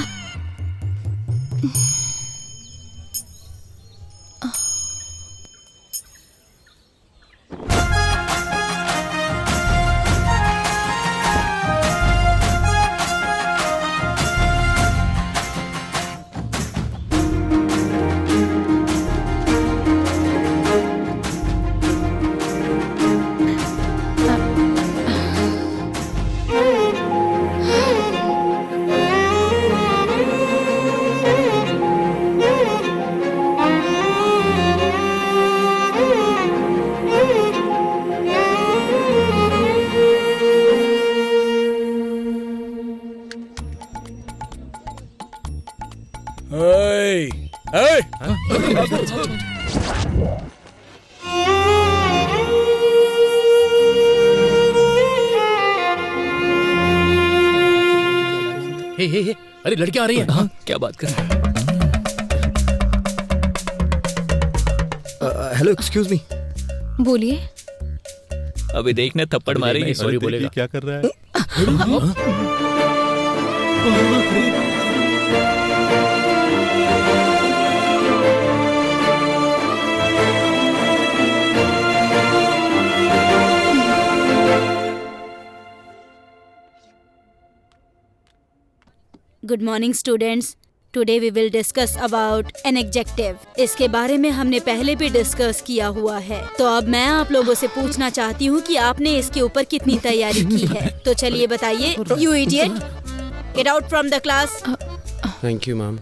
हे, अरे लड़कियां आ रही हैं। हाँ, क्या बात कर रहे हैं? Hello, excuse me. बोलिए। अभी देखने थप्पड़ मारेगी। सॉरी बोलेगा। क्या कर रहा है? Good morning students. Today we will discuss about an adjective. इसके बारे में हमने पहले भी डिस्कस किया हुआ है, तो अब मैं आप लोगों से पूछना चाहती हूँ कि आपने इसके ऊपर कितनी तैयारी की है। तो चलिए बताइए। You idiot, get out from the class. Thank you ma'am.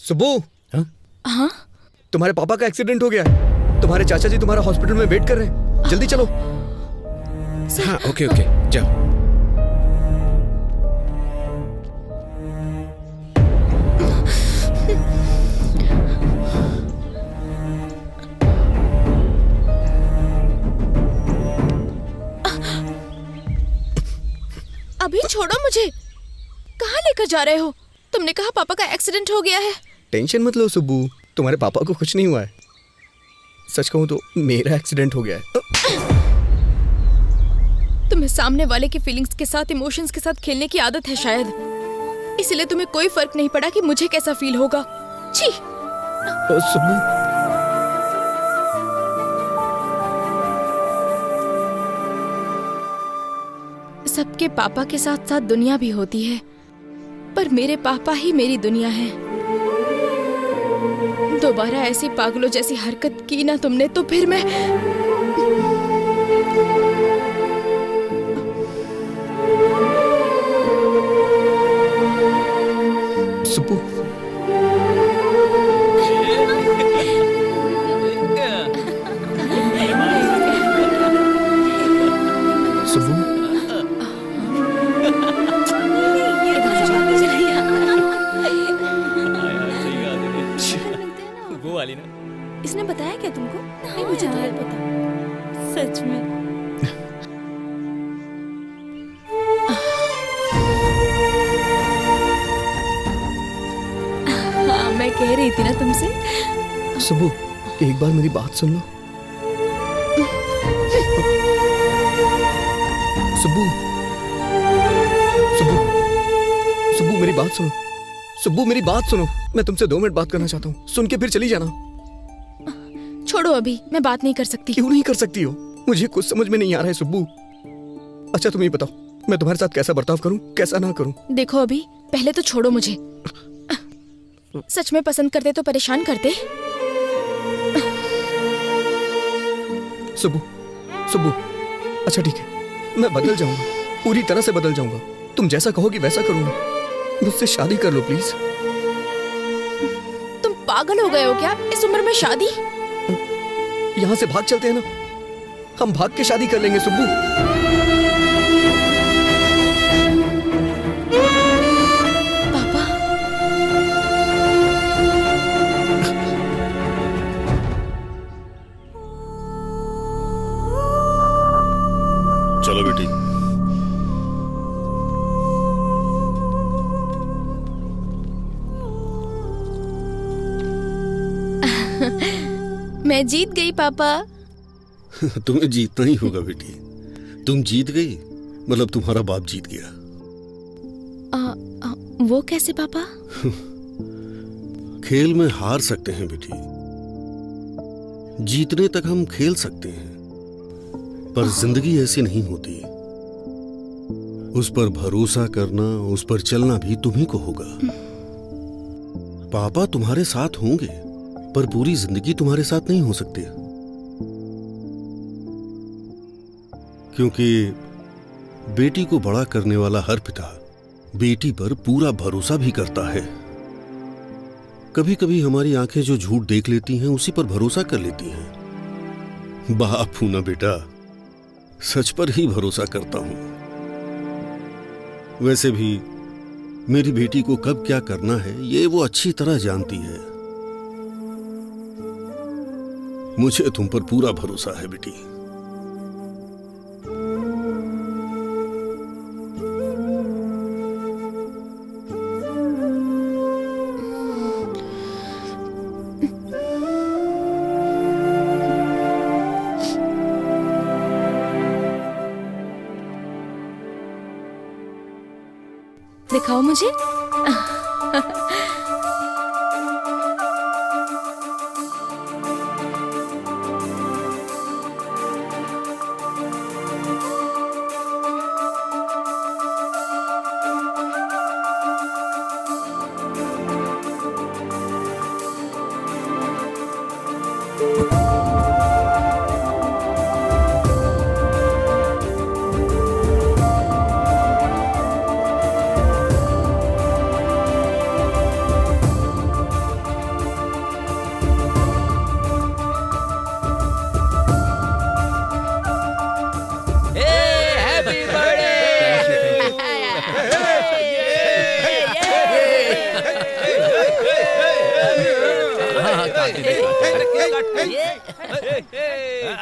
Subbu. हाँ? तुम्हारे पापा का एक्सीडेंट हो गया है। तुम्हारे चाचा जी तुम्हारा हॉस्पिटल में वेट कर रहे हैं। जल्दी चलो। हाँ ओके ओके जाओ। अभी छोड़ो मुझे। कहाँ लेकर जा रहे हो? तुमने कहा पापा का एक्सीडेंट हो गया है। टेंशन मत लो सुब्बू, तुम्हारे पापा को कुछ नहीं हुआ है। सच कहूं तो मेरा एक्सीडेंट हो गया है। तुम्हें सामने वाले की फीलिंग्स के साथ, इमोशंस के साथ खेलने की आदत है शायद, इसलिए तुम्हें कोई फर्क नहीं पड़ा कि मुझे कैसा फील होगा। छी। सुब्बू। सबके पापा के साथ साथ दुनिया भी होती है, पर मेरे पापा ही मेरी दुनिया है। दोबारा ऐसी पागलों जैसी हरकत की ना तुमने तो फिर मैं सुब्बू। सुब्बू। वो वाली ना। इसने बताया क्या तुमको? नहीं, मुझे तो नहीं पता सच में। हाँ, मैं कह रही थी ना तुमसे। सुब्बू एक बार मेरी बात सुन लो। सुब्बू। सुब्बू। सुब्बू मेरी बात सुनो। सुब्बू मेरी बात सुनो। मैं तुमसे 2 मिनट बात करना चाहता हूँ। सुन के फिर चली जाना। छोड़ो, अभी मैं बात नहीं कर सकती। क्यों नहीं कर सकती हो? मुझे कुछ समझ में नहीं आ रहा है सुब्बू। अच्छा तुम ये बताओ, मैं तुम्हारे साथ कैसा बर्ताव करूं, कैसा ना करूं? देखो अभी, पहले तो छोड़ो मुझे। सच में पसंद करते तो परेशान करते। सुब्बू। सुब्बू अच्छा ठीक है, मैं बदल जाऊंगा, पूरी तरह से बदल जाऊंगा। तुम जैसा कहोगी वैसा करूंगा। मुझसे शादी कर लो प्लीज। तुम पागल हो गए हो क्या? इस उम्र में शादी? यहाँ से भाग चलते हैं ना, हम भाग के शादी कर लेंगे सुब्बू। पापा। चलो बेटी। मैं जीत गई पापा। तुम्हें जीतना ही होगा बेटी। तुम जीत गई मतलब तुम्हारा बाप जीत गया। वो कैसे पापा? खेल में हार सकते हैं बेटी, जीतने तक हम खेल सकते हैं, पर जिंदगी ऐसी नहीं होती। उस पर भरोसा करना, उस पर चलना भी तुम्ही को होगा। पापा तुम्हारे साथ होंगे, पर पूरी जिंदगी तुम्हारे साथ नहीं हो सकते, क्योंकि बेटी को बड़ा करने वाला हर पिता बेटी पर पूरा भरोसा भी करता है। कभी कभी हमारी आंखें जो झूठ देख लेती हैं उसी पर भरोसा कर लेती हैं। बाप हूं ना बेटा, सच पर ही भरोसा करता हूं। वैसे भी मेरी बेटी को कब क्या करना है ये वो अच्छी तरह जानती है। मुझे तुम पर पूरा भरोसा है बेटी। दिखाओ मुझे।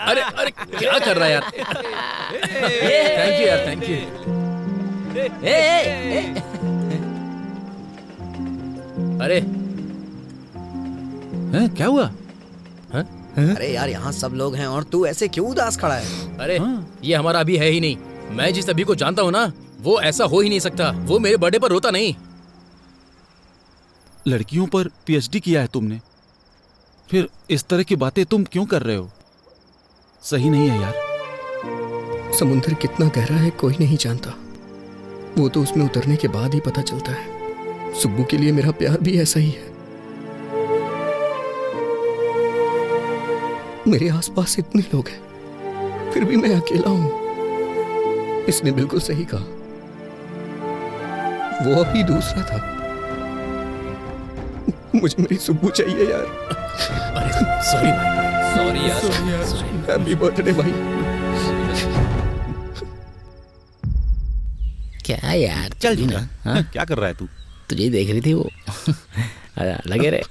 अरे अरे क्या कर रहा है यार? थैंक यू यार, थैंक यू। अरे क्या हुआ? अरे यार, यहाँ सब लोग हैं और तू ऐसे क्यों उदास खड़ा है? अरे ये हमारा अभी है ही नहीं। मैं जिस अभी को जानता हूँ ना, वो ऐसा हो ही नहीं सकता। वो मेरे बर्थडे पर रोता नहीं। लड़कियों पर पीएचडी किया है तुमने, फिर इस तरह की बातें तुम क्यों कर रहे हो? सही नहीं है यार। समुद्र कितना गहरा है कोई नहीं जानता, वो तो उसमें उतरने के बाद ही पता चलता है। सुब्बू के लिए मेरा प्यार भी ऐसा ही है। मेरे आसपास इतने लोग हैं, फिर भी मैं अकेला हूं। इसने बिल्कुल सही कहा, वो अभी दूसरा था। मुझे मेरी सुब्बू चाहिए यार। अरे सॉरी भाई, सॉरी यार, हैप्पी बर्थडे भाई। क्या यार, चल जी ना। हाँ? क्या कर रहा है तू? तुझे देख रही थी वो। लगे रहे।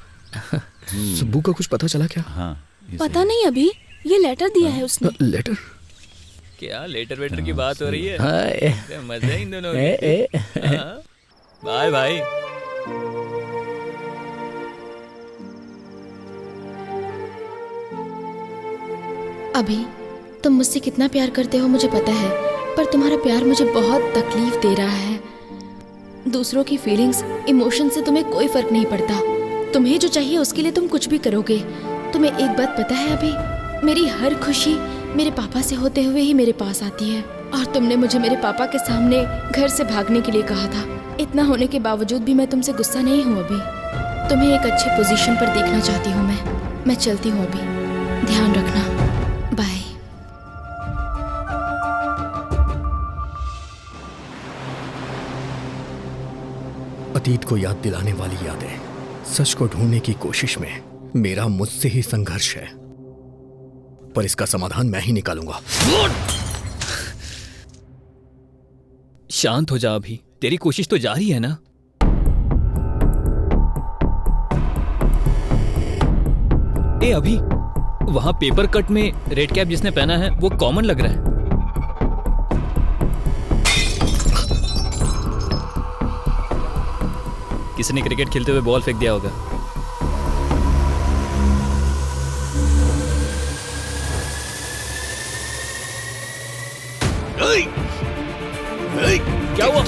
सुब्बू का कुछ पता चला क्या? हाँ, पता नहीं अभी, ये लेटर दिया है उसने। लेटर? क्या लेटर वेटर की बात हो रही है? हाँ, मजा है इन दोनों की। बाय भाई। अभी तुम मुझसे कितना प्यार करते हो मुझे पता है, पर तुम्हारा प्यार मुझे बहुत तकलीफ दे रहा है। दूसरों की फीलिंग्स, इमोशन से तुम्हें कोई फर्क नहीं पड़ता। तुम्हें जो चाहिए उसके लिए तुम कुछ भी करोगे। तुम्हें एक बात पता है अभी, मेरी हर खुशी मेरे पापा से होते हुए ही मेरे पास आती है। और तुमने मुझे मेरे पापा के सामने घर से भागने के लिए कहा था। इतना होने के बावजूद भी मैं तुमसे गुस्सा नहीं हूँ अभी। तुम्हें एक अच्छे पोजीशन पर देखना चाहती हूँ मैं चलती हूँ अभी, ध्यान रखना, बाय। अतीत को याद दिलाने वाली यादें, सच को ढूंढने की कोशिश में मेरा मुझसे ही संघर्ष है, पर इसका समाधान मैं ही निकालूंगा। शांत हो जा अभी, तेरी कोशिश तो जारी है ना। ए अभी, वहां पेपर कट में रेड कैप जिसने पहना है वो कॉमन लग रहा है। किसी ने क्रिकेट खेलते हुए बॉल फेंक दिया होगा। क्या हुआ?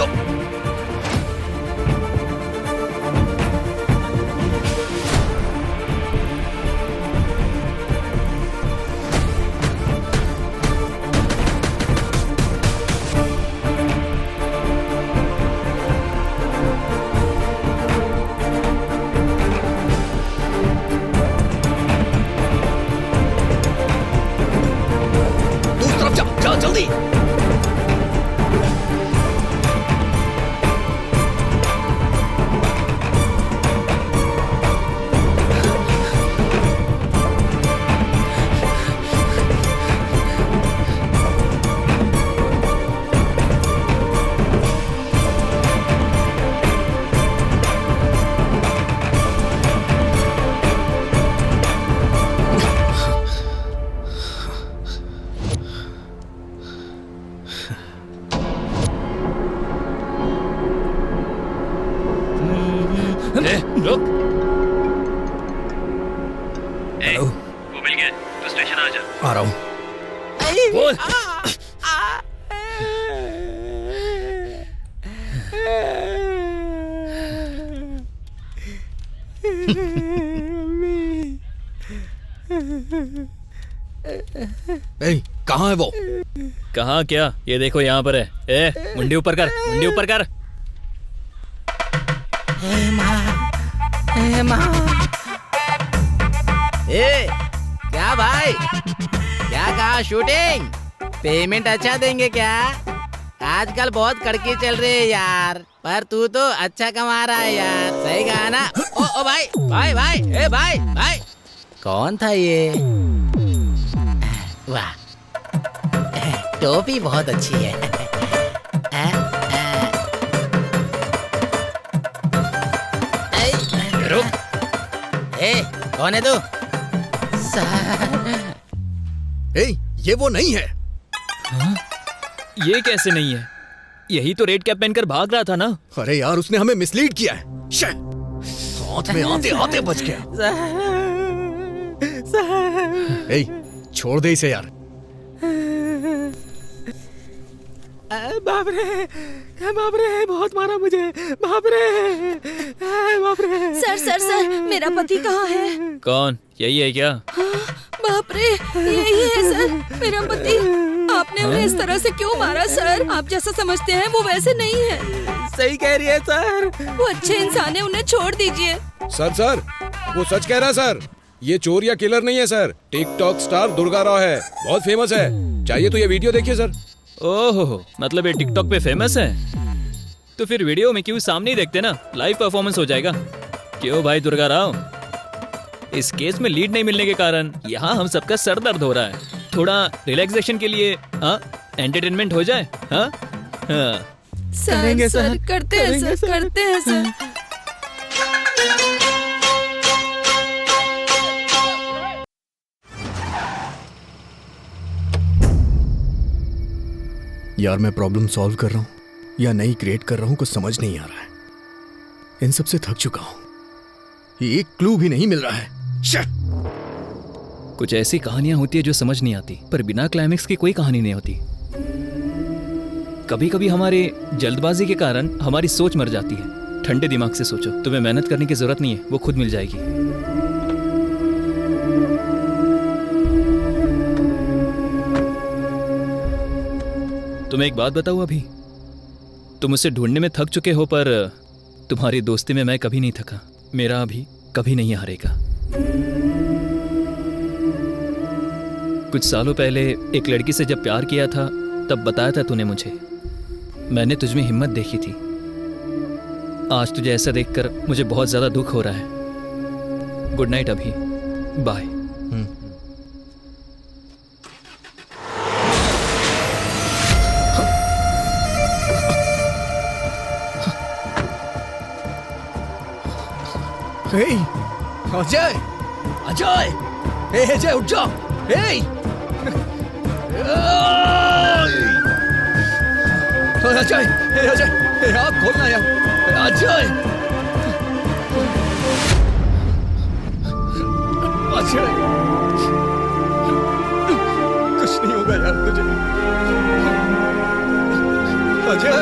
दूसरी तरफ जा जल्दी। रुक। वो मिल गया, तो स्टेशन आ जा। आ रहा हूँ। बोल। कहाँ है वो? कहाँ क्या? ये देखो यहाँ पर है। ए, मुंडी ऊपर कर, मुंडी ऊपर कर। ए, क्या भाई, क्या कहा शूटिंग? पेमेंट अच्छा देंगे क्या? आजकल बहुत कड़की चल रही है यार, पर तू तो अच्छा कमा रहा है यार। सही कहा ना? ओ भाई भाई भाई, ए भाई भाई, कौन था ये? वाह, टोपी बहुत अच्छी है। रुक। ए, कौन है तू? ए, ये वो नहीं है। हाँ? ये कैसे नहीं है? यही तो रेड कैप पहनकर भाग रहा था ना। अरे यार, उसने हमें मिसलीड किया है। हाथ में आते आते बच गया। ए, छोड़ दे इसे यार। बाप रे, बहुत मारा मुझे। बाप रे। सर सर सर, मेरा पति कहाँ है? कौन? यही है क्या? बाप रे, यही है सर, मेरा पति। आपने उन्हें इस तरह से क्यों मारा सर? आप जैसा समझते हैं वो वैसे नहीं है। सही कह रही है सर। वो अच्छे इंसान है, उन्हें छोड़ दीजिए। सर, वो सच कह रहा है सर। ये चोर या किलर नहीं है sir. TikTok star Durga Rao है, बहुत फेमस है। चाहिए तो ये वीडियो देखिए सर। ओहो, मतलब ये टिकटॉक पे फेमस है? तो फिर वीडियो में क्यों सामने ही देखते ना, लाइव परफॉर्मेंस हो जाएगा। क्यों भाई दुर्गा राव? इस केस में लीड नहीं मिलने के कारण यहाँ हम सबका सर दर्द हो रहा है। थोड़ा रिलैक्सेशन के लिए एंटरटेनमेंट हो जाए। हाँ करेंगे सर, करते हैं सर। यार, मैं प्रॉब्लम सॉल्व कर रहा हूँ या नई क्रिएट कर रहा हूँ, कुछ समझ नहीं आ रहा है। इन सब से थक चुका हूँ। एक क्लू भी नहीं मिल रहा है। कुछ ऐसी कहानियां होती है जो समझ नहीं आती, पर बिना क्लाइमेक्स की कोई कहानी नहीं होती। कभी कभी हमारे जल्दबाजी के कारण हमारी सोच मर जाती है। ठंडे दिमाग से सोचो, तुम्हें मेहनत करने की जरूरत नहीं है, वो खुद मिल जाएगी। तुम्हें एक बात बताऊं, अभी तुम मुझसे ढूंढने में थक चुके हो, पर तुम्हारी दोस्ती में मैं कभी नहीं थका। मेरा अभी कभी नहीं हारेगा। कुछ सालों पहले एक लड़की से जब प्यार किया था, तब बताया था तूने मुझे। मैंने तुझमें हिम्मत देखी थी। आज तुझे ऐसा देखकर मुझे बहुत ज्यादा दुख हो रहा है। गुड नाइट अभी, बाय। अजय, अजय, अजय उठ जाओ। अजय, अजय, आप खोलना यार। अजय, अजय, कुछ नहीं होगा यार तुझे। अजय,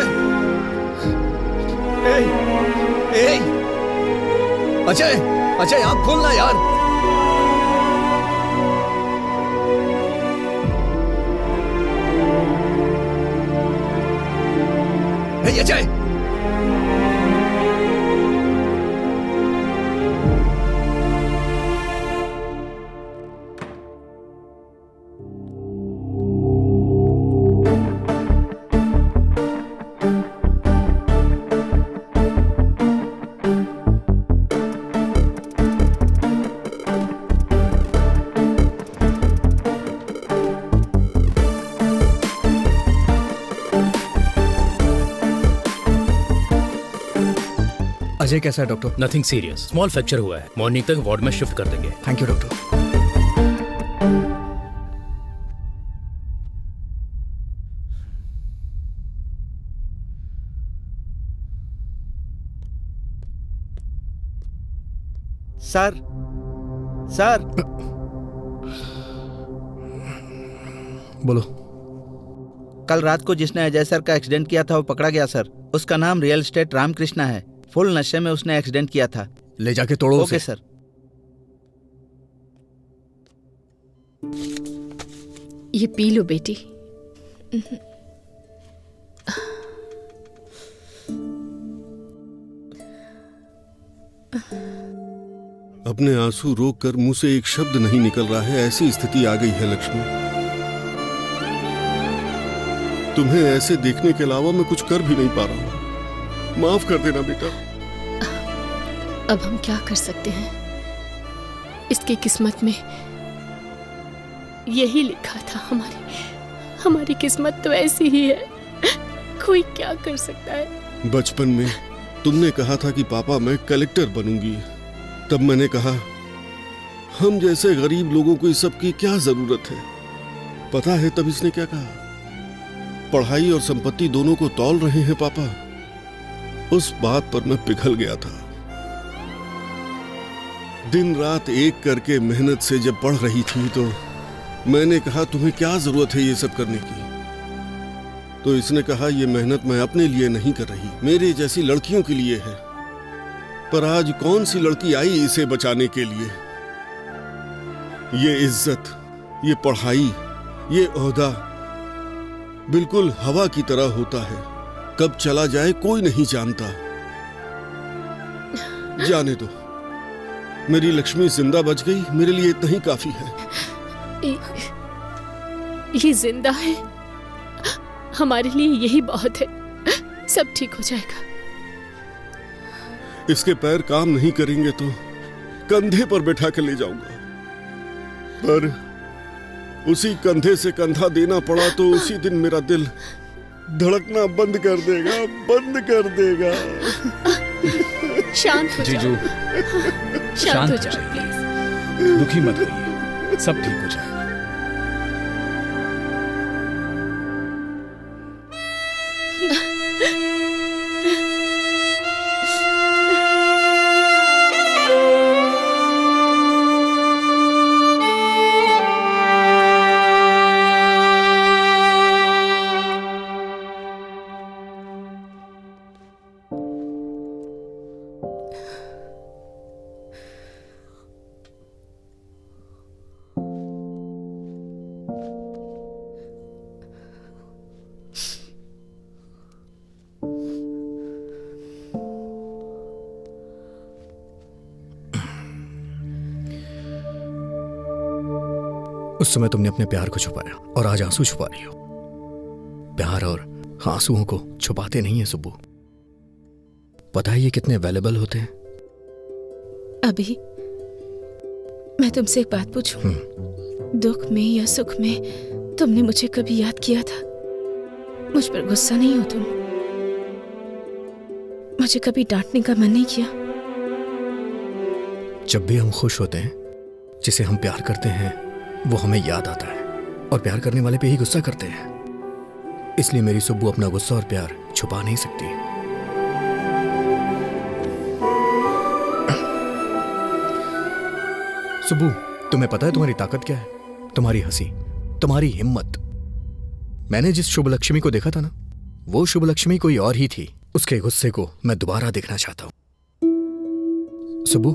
अजय, अजय, आँख खोलना यार। अजय, अजय कैसा है doctor? Nothing serious, small fracture हुआ है। मॉर्निंग तक वार्ड में शिफ्ट कर देंगे। Thank you doctor. Sir, sir, बोलो। कल रात को जिसने अजय सर का एक्सीडेंट किया था वो पकड़ा गया सर। उसका नाम रियल एस्टेट रामकृष्णा है। फुल नशे में उसने एक्सीडेंट किया था। ले जाके तोड़ो ओके सर। ये पी लो बेटी। अपने आंसू रोककर मुंह से एक शब्द नहीं निकल रहा है, ऐसी स्थिति आ गई है लक्ष्मी। तुम्हें ऐसे देखने के अलावा मैं कुछ कर भी नहीं पा रहा हूं। माफ कर देना बेटा। अब हम क्या कर सकते हैं? इसकी किस्मत में यही लिखा था। हमारी किस्मत तो ऐसी ही है। कोई क्या कर सकता है? बचपन में तुमने कहा था कि पापा मैं कलेक्टर बनूंगी। तब मैंने कहा हम जैसे गरीब लोगों को इस सब की क्या जरूरत है? पता है तब इसने क्या कहा? पढ़ाई और संपत्ति दोनों को तौल रहे हैं पापा। उस बात पर मैं पिघल गया था। दिन रात एक करके मेहनत से जब पढ़ रही थी तो मैंने कहा तुम्हें क्या जरूरत है ये सब करने की? तो इसने कहा ये मेहनत मैं अपने लिए नहीं कर रही, मेरे जैसी लड़कियों के लिए है। पर आज कौन सी लड़की आई इसे बचाने के लिए? ये इज्जत, ये पढ़ाई, ये ओहदा बिल्कुल हवा की तरह होता है, कब चला जाए कोई नहीं जानता। जाने दो, मेरी लक्ष्मी जिंदा बच गई, मेरे लिए इतना ही काफी है। ये जिंदा है, हमारे लिए यही बहुत है। सब ठीक हो जाएगा। इसके पैर काम नहीं करेंगे तो कंधे पर बैठा कर ले जाऊंगा, पर उसी कंधे से कंधा देना पड़ा तो उसी दिन मेरा दिल धड़कना बंद कर देगा, बंद कर देगा। शांत हो जीजू, शांत हो जाओ प्लीज। दुखी मत होइए, सब ठीक हो जाएगा। उस समय तुमने अपने प्यार को छुपाया और आज आंसू छुपा रही हो। प्यार और आंसुओं को छुपाते नहीं है सुब्बू। पता है ये कितने वैल्यूएबल होते हैं? अभी मैं तुमसे एक बात पूछूं? दुख में या सुख में तुमने मुझे कभी याद किया था? मुझ पर गुस्सा नहीं हो तुम? मुझे कभी डांटने का मन नहीं किया? जब भी हम खुश होते हैं, जिसे हम प्यार करते हैं वो हमें याद आता है, और प्यार करने वाले पे ही गुस्सा करते हैं। इसलिए मेरी सुब्बू अपना गुस्सा और प्यार छुपा नहीं सकती। सुब्बू, तुम्हें पता है तुम्हारी ताकत क्या है? तुम्हारी हंसी, तुम्हारी हिम्मत। मैंने जिस शुभ लक्ष्मी को देखा था ना, वो शुभ लक्ष्मी कोई और ही थी। उसके गुस्से को मैं दोबारा देखना चाहता हूं। सुब्बू,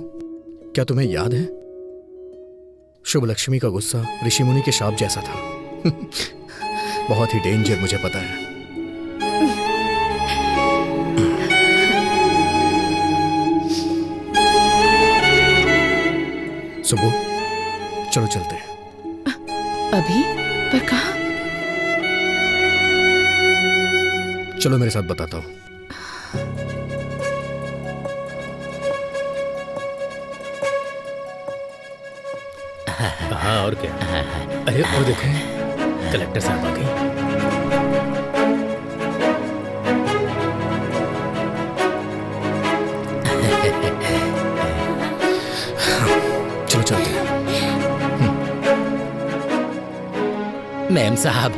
क्या तुम्हें याद है शुभ लक्ष्मी का गुस्सा ऋषि मुनि के शाप जैसा था? बहुत ही डेंजर, मुझे पता है। सुबह चलो चलते हैं। अभी? पर कहाँ? चलो मेरे साथ बताता हूँ। हाँ और क्या? अरे और देखो, कलेक्टर साहब आ गई। चलो चलते हैं। मैम साहब,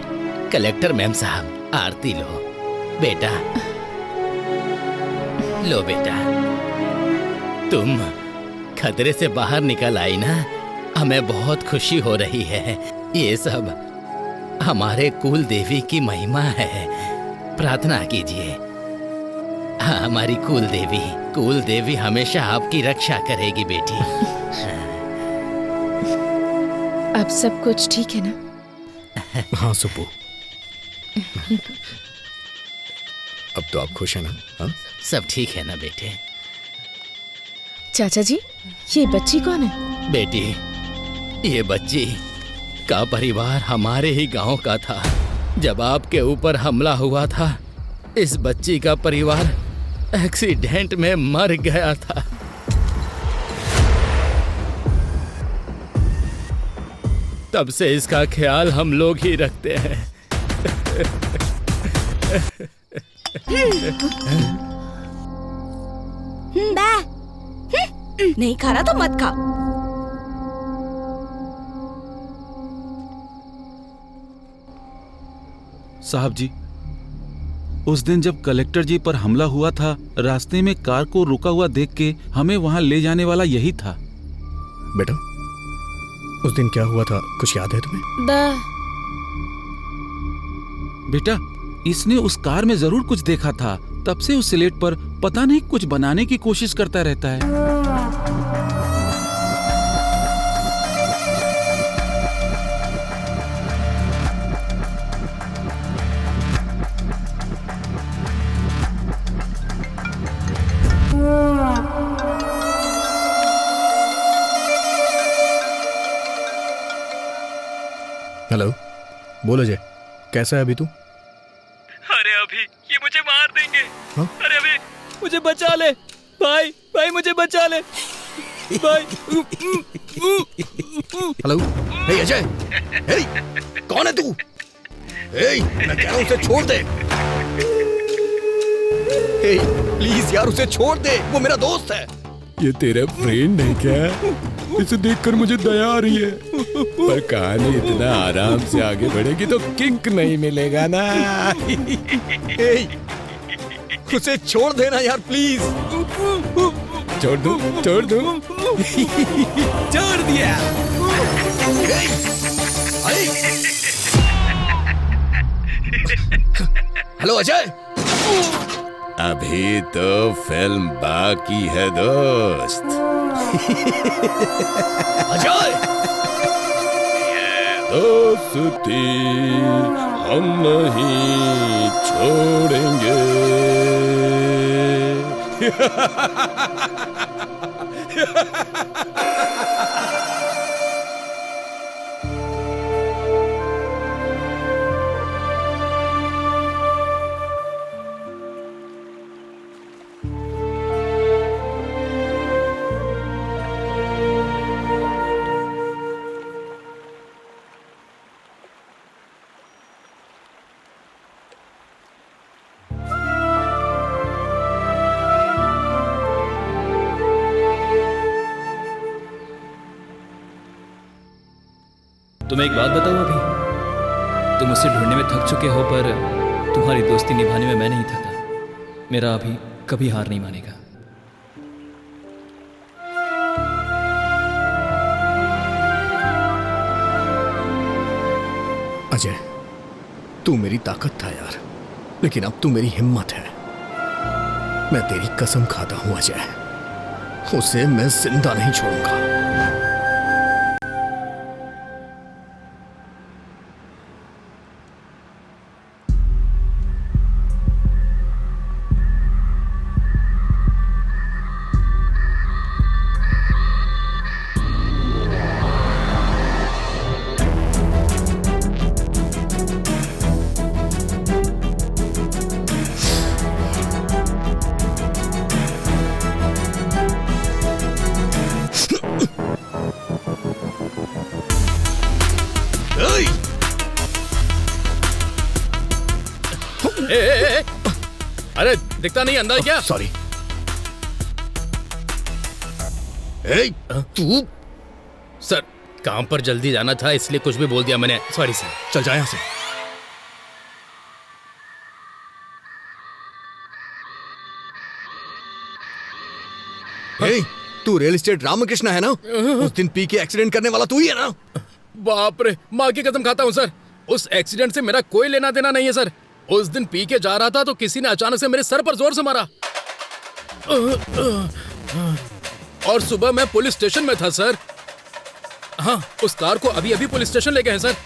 कलेक्टर मैम साहब, आरती लो बेटा। लो बेटा, तुम खतरे से बाहर निकल आई ना, हमें बहुत खुशी हो रही है। ये सब हमारे कुल देवी की महिमा है। प्रार्थना कीजिए। हाँ, हमारी कुल देवी हमेशा आपकी रक्षा करेगी बेटी। अब सब कुछ ठीक है ना? हाँ सुब्बू, अब तो आप खुश हैं ना? हाँ? सब ठीक है ना बेटे? चाचा जी, ये बच्ची कौन है? बेटी, ये बच्ची का परिवार हमारे ही गांव का था। जब आपके ऊपर हमला हुआ था, इस बच्ची का परिवार एक्सीडेंट में मर गया था। तब से इसका ख्याल हम लोग ही रखते हैं। नहीं खा रहा तो मत खा। साहब जी, उस दिन जब कलेक्टर जी पर हमला हुआ था, रास्ते में कार को रुका हुआ देख के हमें वहां ले जाने वाला यही था। बेटा, उस दिन क्या हुआ था, कुछ याद है तुम्हें? बेटा, इसने उस कार में जरूर कुछ देखा था, तब से उस स्लेट पर पता नहीं कुछ बनाने की कोशिश करता रहता है। हेलो, बोलो जय, कैसा है अभी तू? अरे अभी ये मुझे मार देंगे। हाँ? अरे अभी मुझे बचा ले भाई, भाई मुझे बचा ले भाई। हेलो, हे अजय, हे, कौन है तू? हे, मैं कह रहा हूँ उसे छोड़ दे। हे, प्लीज यार उसे छोड़ दे, वो मेरा दोस्त है। ये तेरा फ्रेंड है क्या? इसे देखकर मुझे दया आ रही है, पर कहानी इतना आराम से आगे बढ़ेगी तो किंक नहीं मिलेगा ना। हे, उसे छोड़ देना यार प्लीज। छोड़ दो, छोड़ दो। छोड़ दिया। हेलो अजय। अभी तो फिल्म बाकी है दोस्त। अजय, दोस्ती हम नहीं छोड़ेंगे। तुम एक बात बताओ, अभी तुम उसे ढूंढने में थक चुके हो, पर तुम्हारी दोस्ती निभाने में मैं नहीं थका। मेरा अभी कभी हार नहीं मानेगा। अजय, तू मेरी ताकत था यार, लेकिन अब तू मेरी हिम्मत है। मैं तेरी कसम खाता हूं अजय, उसे मैं जिंदा नहीं छोड़ूंगा। अरे दिखता नहीं अंदर क्या? सॉरी। तू सर, काम पर जल्दी जाना था इसलिए कुछ भी बोल दिया मैंने। Sorry sir. चल जा यहां से। तू रियल एस्टेट रामकृष्ण है ना? उस दिन पी के एक्सीडेंट करने वाला तू ही है ना? बाप रे, माँ की कसम खाता हूँ सर, उस एक्सीडेंट से मेरा कोई लेना देना नहीं है सर। उस दिन पी के जा रहा था तो किसी ने अचानक से मेरे सर पर जोर से मारा और सुबह मैं पुलिस स्टेशन में था सर। हाँ, उस कार को अभी अभी पुलिस स्टेशन ले गए हैं सर।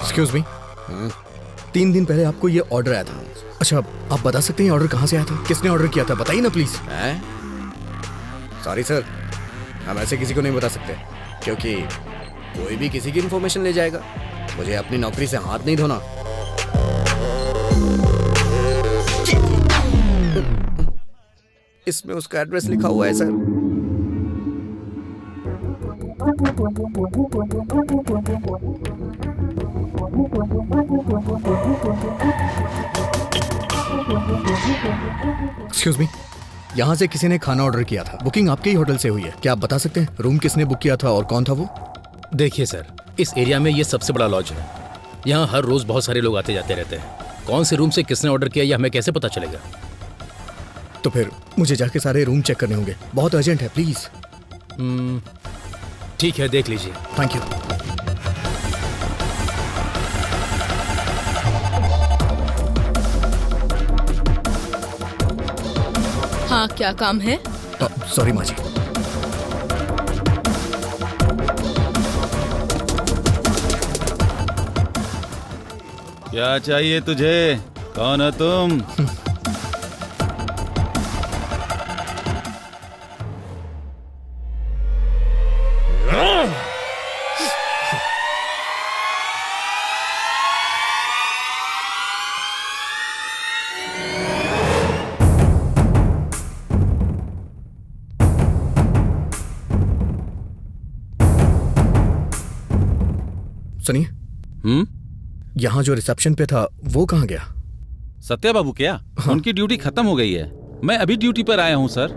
एक्सक्यूज मी, 3 दिन पहले आपको ये ऑर्डर आया था। अच्छा, आप बता सकते हैं ऑर्डर कहाँ से आया था? किसने ऑर्डर किया था? बताइए ना प्लीज। सॉरी सर, हम ऐसे किसी को नहीं बता सकते, क्योंकि कोई भी किसी की इन्फॉर्मेशन ले जाएगा। मुझे अपनी नौकरी से हाथ नहीं धोना। इसमें उसका एड्रेस लिखा हुआ है सर। एक्सक्यूज मी, यहाँ से किसी ने खाना ऑर्डर किया था। बुकिंग आपके ही होटल से हुई है। क्या आप बता सकते हैं रूम किसने बुक किया था और कौन था वो? देखिए सर, इस एरिया में ये सबसे बड़ा लॉज है। यहाँ हर रोज बहुत सारे लोग आते जाते रहते हैं। कौन से रूम से किसने ऑर्डर किया ये हमें कैसे पता चलेगा? तो फिर मुझे जाके सारे रूम चेक करने होंगे। बहुत अर्जेंट है, प्लीज। ठीक है, देख लीजिए। Thank you. हाँ, क्या काम है? सॉरी माँ जी। क्या चाहिए तुझे? कौन हो तुम? सुनिए, यहाँ जो रिसेप्शन पे था वो कहाँ गया? सत्या बाबू क्या? हाँ। उनकी ड्यूटी खत्म हो गई है। मैं अभी ड्यूटी पर आया हूँ सर।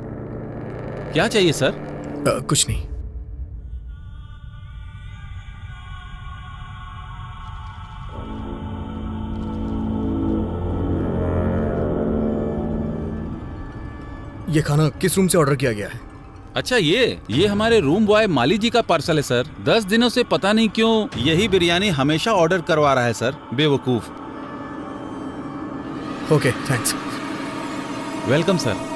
क्या चाहिए सर? कुछ नहीं। ये खाना किस रूम से ऑर्डर किया गया है? अच्छा, ये हमारे रूम बॉय माली जी का पार्सल है सर। 10 दिनों से पता नहीं क्यों यही बिरयानी हमेशा ऑर्डर करवा रहा है सर, बेवकूफ। Okay, thanks. Welcome sir.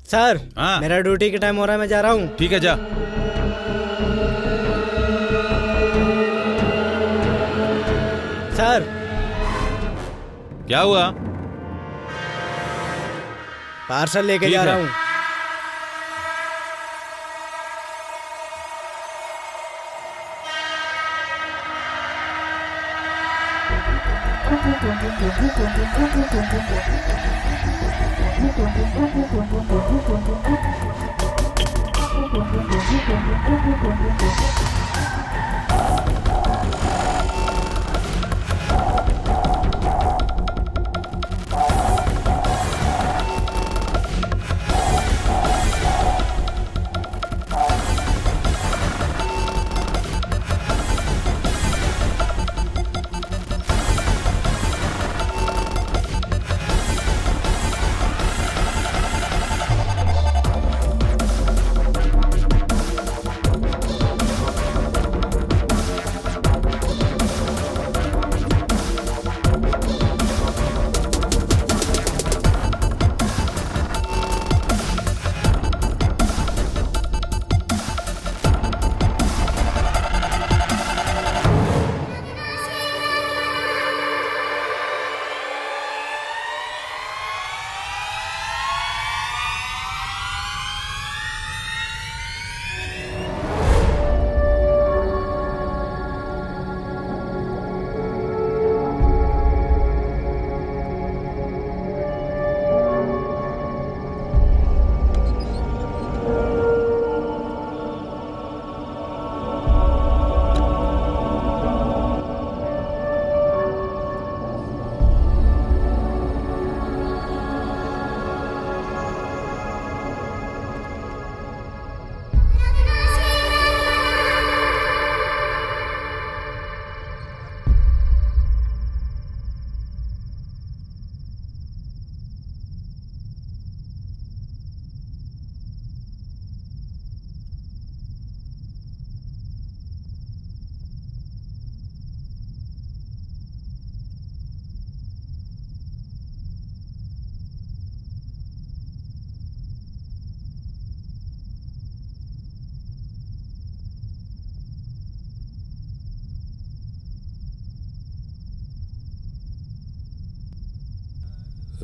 Sir, मेरा ड्यूटी का टाइम हो रहा है, मैं जा रहा हूँ। ठीक है, जा। सर, क्या हुआ? पार्सल लेके जा रहा हूँ।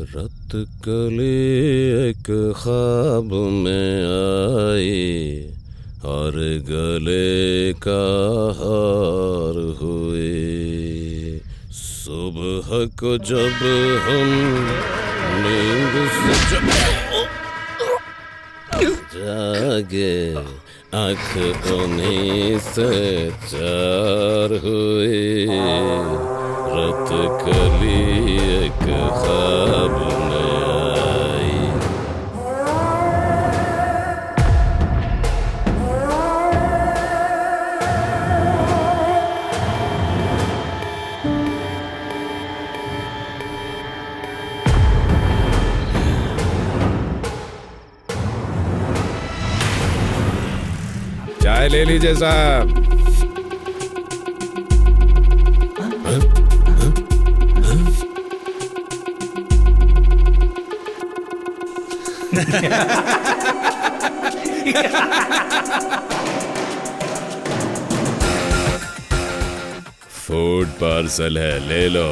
रत कले एक ख्वाब में आई और गले का हार हुए। सुबह को जब हम नींद से जागे आँख उन्हीं से चार हुए। रत कली एक ख्वाब में आई। चाय ले लीजिए साहब। फूड पार्सल है, ले लो।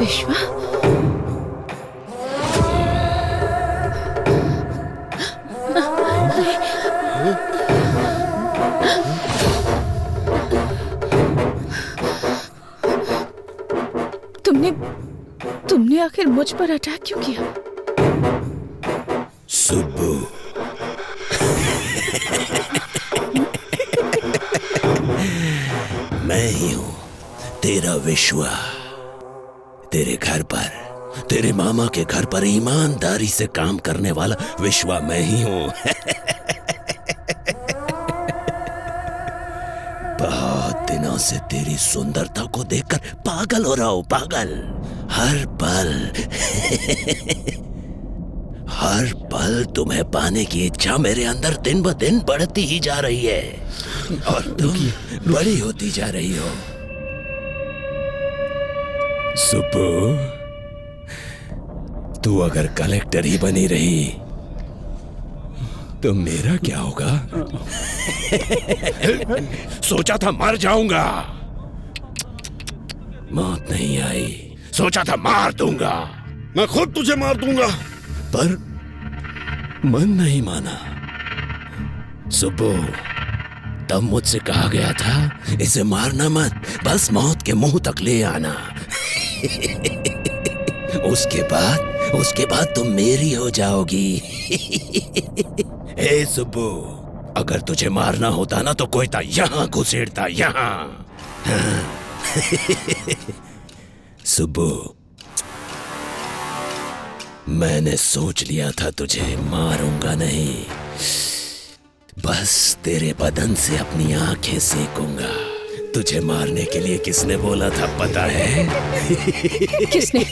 विश्वा, तुमने आखिर मुझ पर अटैक क्यों किया? सुब्बू, मैं ही हूँ तेरा विश्वा। तेरे घर पर, तेरे मामा के घर पर ईमानदारी से काम करने वाला विश्वा मैं ही हूँ। बहुत दिनों से तेरी सुंदरता को देखकर पागल हो रहा हूँ, पागल। हर पल तुम्हें पाने की इच्छा मेरे अंदर दिन ब दिन बढ़ती ही जा रही है और तुम बड़ी होती जा रही हो। सुब्बू, तू अगर कलेक्टर ही बनी रही तो मेरा क्या होगा? सोचा था मर जाऊंगा, मौत नहीं आई। सोचा था मार दूंगा, मैं खुद तुझे मार दूंगा, पर मन नहीं माना। सुब्बू, तब मुझसे कहा गया था इसे मारना मत, बस मौत के मुंह तक ले आना। उसके बाद तुम मेरी हो जाओगी। हे सुब्बू, अगर तुझे मारना होता ना तो कोयता यहाँ घुसेड़ता, यहाँ। हाँ। सुब्बू, मैंने सोच लिया था तुझे मारूंगा नहीं, बस तेरे बदन से अपनी आंखें सेकूंगा। तुझे मारने के लिए किसने बोला था पता है? किसने?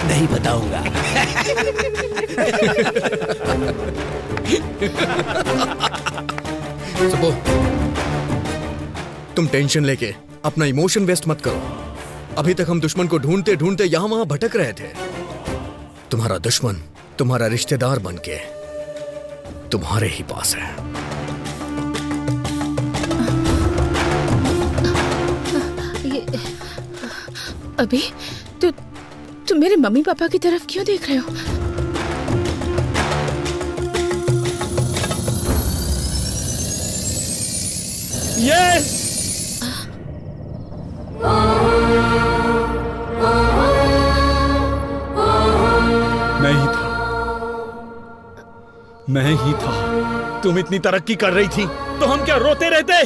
नहीं बताऊंगा। सुबो, तुम टेंशन लेके अपना इमोशन वेस्ट मत करो। अभी तक हम दुश्मन को ढूंढते ढूंढते यहां वहां भटक रहे थे। तुम्हारा दुश्मन तुम्हारा रिश्तेदार बनके तुम्हारे ही पास है। अभी तुम मेरे मम्मी पापा की तरफ क्यों देख रहे हो? यस! मैं ही था। तुम इतनी तरक्की कर रही थी तो हम क्या रोते रहते?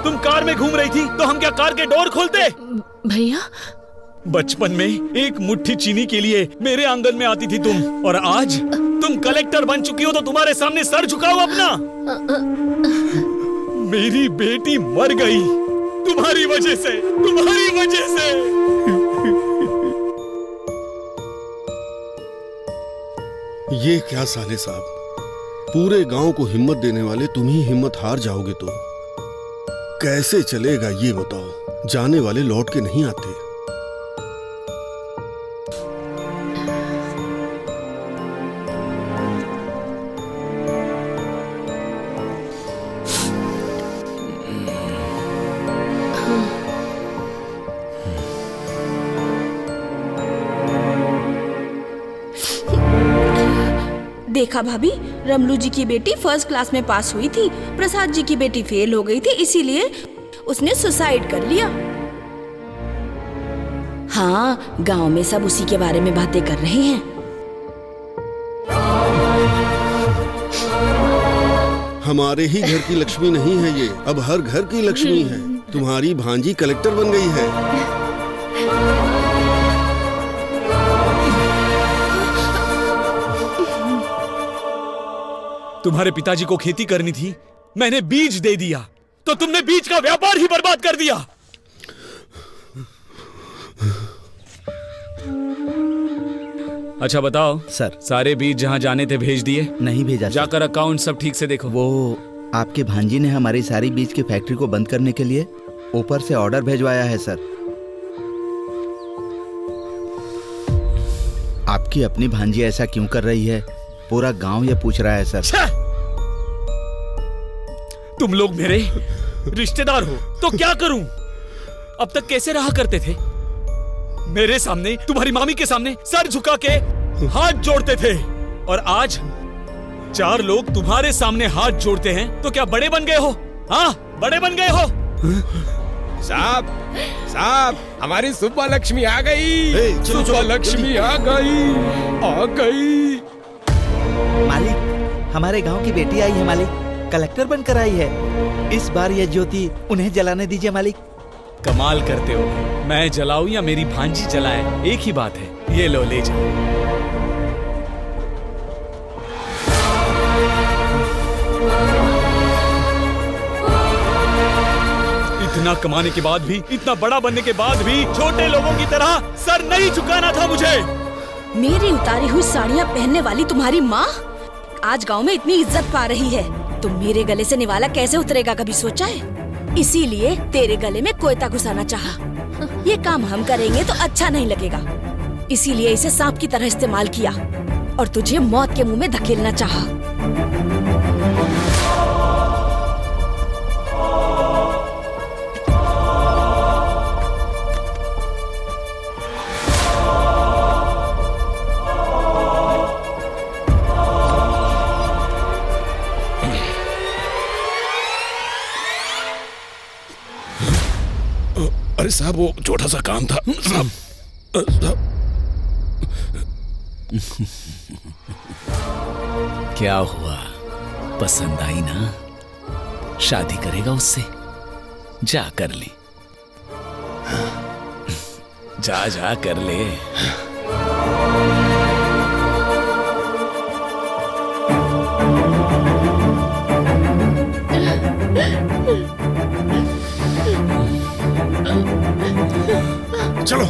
तुम कार में घूम रही थी तो हम क्या कार के डोर खोलते? भैया, बचपन में एक मुट्ठी चीनी के लिए मेरे आंगन में आती थी तुम, और आज तुम कलेक्टर बन चुकी हो तो तुम्हारे सामने सर झुकाओ अपना। मेरी बेटी मर गई तुम्हारी वजह से, तुम्हारी वजह से। ये क्या साले साहब, पूरे गांव को हिम्मत देने वाले तुम ही हिम्मत हार जाओगे तो कैसे चलेगा ये बताओ? जाने वाले लौट के नहीं आते। देखा भाभी, रमलू जी की बेटी फर्स्ट क्लास में पास हुई थी, प्रसाद जी की बेटी फेल हो गई थी, इसीलिए उसने सुसाइड कर लिया। हाँ, गांव में सब उसी के बारे में बातें कर रहे हैं। हमारे ही घर की लक्ष्मी नहीं है ये, अब हर घर की लक्ष्मी है। तुम्हारी भांजी कलेक्टर बन गई है। तुम्हारे पिताजी को खेती करनी थी, मैंने बीज दे दिया, तो तुमने बीज का व्यापार ही बर्बाद कर दिया। अच्छा बताओ सर, सारे बीज जहाँ जाने थे भेज दिए? नहीं भेजा। जाकर अकाउंट सब ठीक से देखो। वो आपके भांजी ने हमारी सारी बीज की फैक्ट्री को बंद करने के लिए ऊपर से ऑर्डर भेजवाया है सर। आपकी अपनी भांजी ऐसा क्यों कर रही है, पूरा गांव ये पूछ रहा है सर। तुम लोग मेरे रिश्तेदार हो तो क्या करूं? अब तक कैसे रहा करते थे? मेरे सामने, तुम्हारी मामी के सामने सर झुका के हाथ जोड़ते थे, और आज 4 लोग तुम्हारे सामने हाथ जोड़ते हैं तो क्या बड़े बन गए हो? हाँ, बड़े बन गए हो? साहब, साहब, हमारी सुब्बा लक्ष्मी आ गई। सुब्बा लक्ष्मी आ गई। मालिक, हमारे गांव की बेटी आई है मालिक, कलेक्टर बनकर आई है। इस बार ये ज्योति उन्हें जलाने दीजिए मालिक। कमाल करते हो, मैं जलाऊं या मेरी भांजी जलाए, एक ही बात है। ये लो, ले जाओ। इतना कमाने के बाद भी, इतना बड़ा बनने के बाद भी छोटे लोगों की तरह सर नहीं झुकाना था मुझे। मेरी उतारी हुई साड़ियाँ पहनने वाली तुम्हारी माँ आज गांव में इतनी इज्जत पा रही है, तो मेरे गले से निवाला कैसे उतरेगा, कभी सोचा है? इसीलिए तेरे गले में कोयता घुसाना चाहा। ये काम हम करेंगे तो अच्छा नहीं लगेगा, इसीलिए इसे सांप की तरह इस्तेमाल किया और तुझे मौत के मुंह में धकेलना चाहा। अरे साहब वो छोटा सा काम था साहब। क्या हुआ, पसंद आई ना? शादी करेगा उससे? जा कर ले, जा जा कर ले। चलो।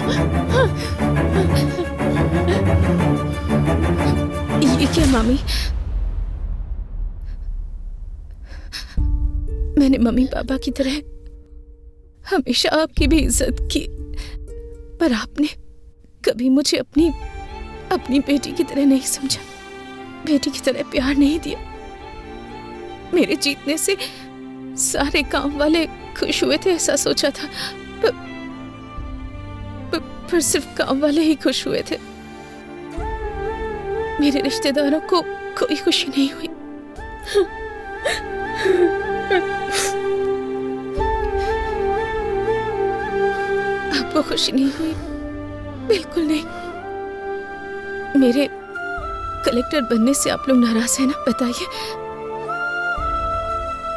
ये क्या मामी? मैंने मम्मी पापा की तरह हमेशा आपकी भी इज्जत की, पर आपने कभी मुझे अपनी बेटी की तरह नहीं समझा, बेटी की तरह प्यार नहीं दिया। मेरे जीतने से सारे काम वाले खुश हुए थे ऐसा सोचा था, पर सिर्फ काम वाले ही खुश हुए थे। मेरे रिश्तेदारों को कोई खुशी नहीं हुई। आपको खुशी नहीं हुई? बिल्कुल नहीं। मेरे कलेक्टर बनने से आप लोग नाराज हैं ना? बताइए।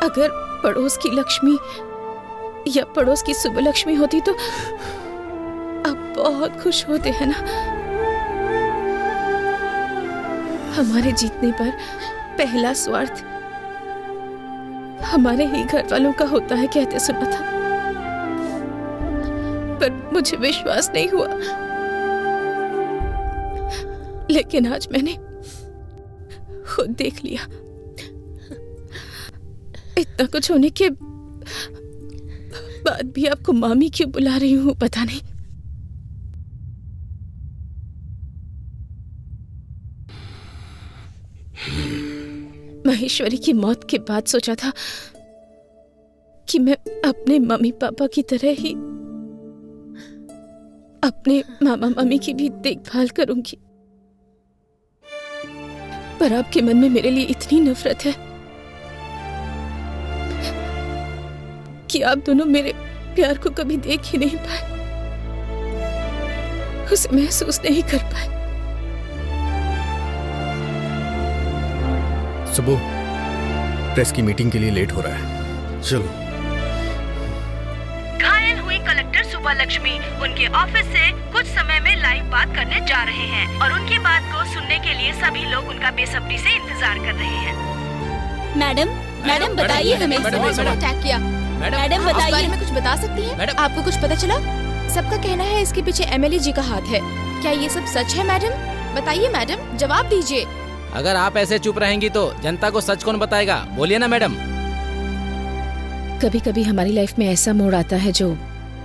अगर पड़ोस की लक्ष्मी या पड़ोस की सुबलक्ष्मी होती तो आप बहुत खुश होते हैं ना? हमारे जीतने पर पहला स्वार्थ हमारे ही घर वालों का होता है कहते सुना था, पर मुझे विश्वास नहीं हुआ। लेकिन आज मैंने खुद देख लिया। इतना कुछ होने के बाद भी आपको मामी क्यों बुला रही हूँ पता नहीं। महेश्वरी की मौत के बाद सोचा था कि मैं अपने मम्मी पापा की तरह ही अपने मामा मामी की भी देखभाल करूंगी, पर आपके मन में मेरे लिए इतनी नफरत है कि आप दोनों मेरे प्यार को कभी देख ही नहीं पाए, उसे महसूस नहीं कर पाए। सुबह प्रेस की मीटिंग के लिए लेट हो रहा है, चलो। घायल हुई कलेक्टर सुबलक्ष्मी उनके ऑफिस से कुछ समय में लाइव बात करने जा रहे हैं और उनकी बात को सुनने के लिए सभी लोग उनका बेसब्री से इंतजार कर रहे हैं। मैडम बताइए हमें अटैक किया। मैडम बताइए, बारे में कुछ बता सकती हैं? आपको कुछ पता चला? सबका कहना है इसके पीछे एमएलए जी का हाथ है, क्या ये सब सच है? मैडम बताइए, मैडम जवाब दीजिए। अगर आप ऐसे चुप रहेंगी तो जनता को सच कौन बताएगा? बोलिए ना मैडम। कभी कभी हमारी लाइफ में ऐसा मोड़ आता है जो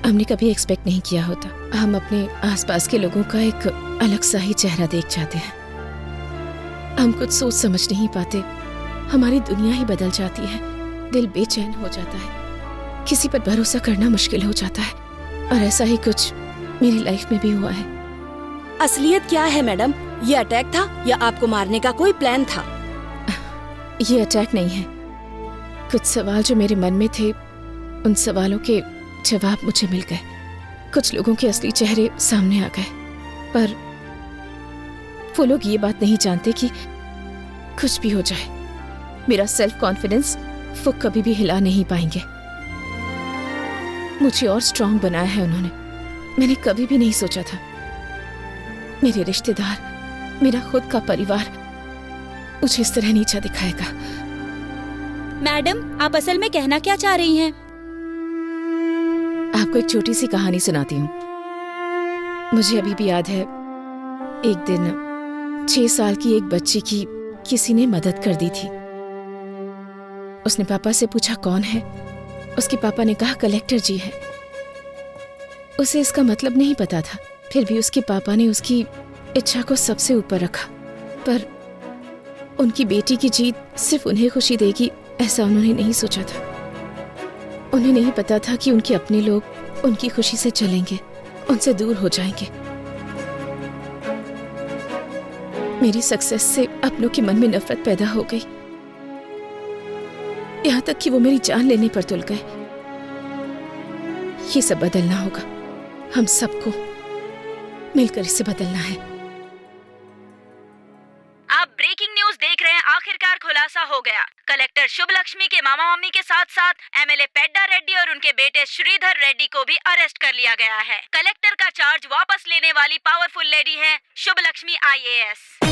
हमने कभी एक्सपेक्ट नहीं किया होता। हम अपने आसपास के लोगों का एक अलग सा ही चेहरा देख जाते हैं। हम कुछ सोच समझ नहीं पाते, हमारी दुनिया ही बदल जाती है, दिल बेचैन हो जाता है, किसी पर भरोसा करना मुश्किल हो जाता है। और ऐसा ही कुछ मेरी लाइफ में भी हुआ है। असलियत क्या है मैडम? ये अटैक था या आपको मारने का कोई प्लान था? ये अटैक नहीं है। कुछ सवाल जो मेरे मन में थे, उन सवालों के जवाब मुझे मिल गए। कुछ लोगों के असली चेहरे सामने आ गए, पर वो लोग ये बात नहीं जानते कि कुछ भी हो जाए, मेरा सेल्फ कॉन्फिडेंस वो कभी भी हिला नहीं पाएंगे। मुझे और स्ट्रांग बनाया है उन्होंने। मैंने कभी भी नहीं सोचा था मेरे रिश्तेदार, मेरा खुद का परिवार मुझे इस तरह नीचा दिखाएगा। मैडम आप असल में कहना क्या चाह रही हैं? आपको एक छोटी सी कहानी सुनाती हूँ। मुझे अभी भी याद है, एक दिन 6 साल की एक बच्ची की किसी ने मदद कर दी थी। उसने पापा से पूछा कौन है। उसके पापा ने कहा कलेक्टर जी है। उसे इसका मतलब नहीं पता था, फिर भी उसके पापा ने उसकी इच्छा को सबसे ऊपर रखा। पर उनकी बेटी की जीत सिर्फ उन्हें खुशी देगी ऐसा उन्होंने नहीं सोचा था। उन्हें नहीं पता था कि उनके अपने लोग उनकी खुशी से चलेंगे, उनसे दूर हो जाएंगे। मेरी सक्सेस से अपनों के मन में नफरत पैदा हो गई, यहाँ तक कि वो मेरी जान लेने पर तुल गए। ये सब बदलना होगा। हम सबको मिलकर इसे बदलना है। आप ब्रेकिंग न्यूज देख रहे हैं। आखिरकार खुलासा हो गया। कलेक्टर शुभ लक्ष्मी के मामा मामी के साथ साथ एमएलए पेड्डा रेड्डी और उनके बेटे श्रीधर रेड्डी को भी अरेस्ट कर लिया गया है। कलेक्टर का चार्ज वापस लेने वाली पावरफुल लेडी है शुभ लक्ष्मी IAS।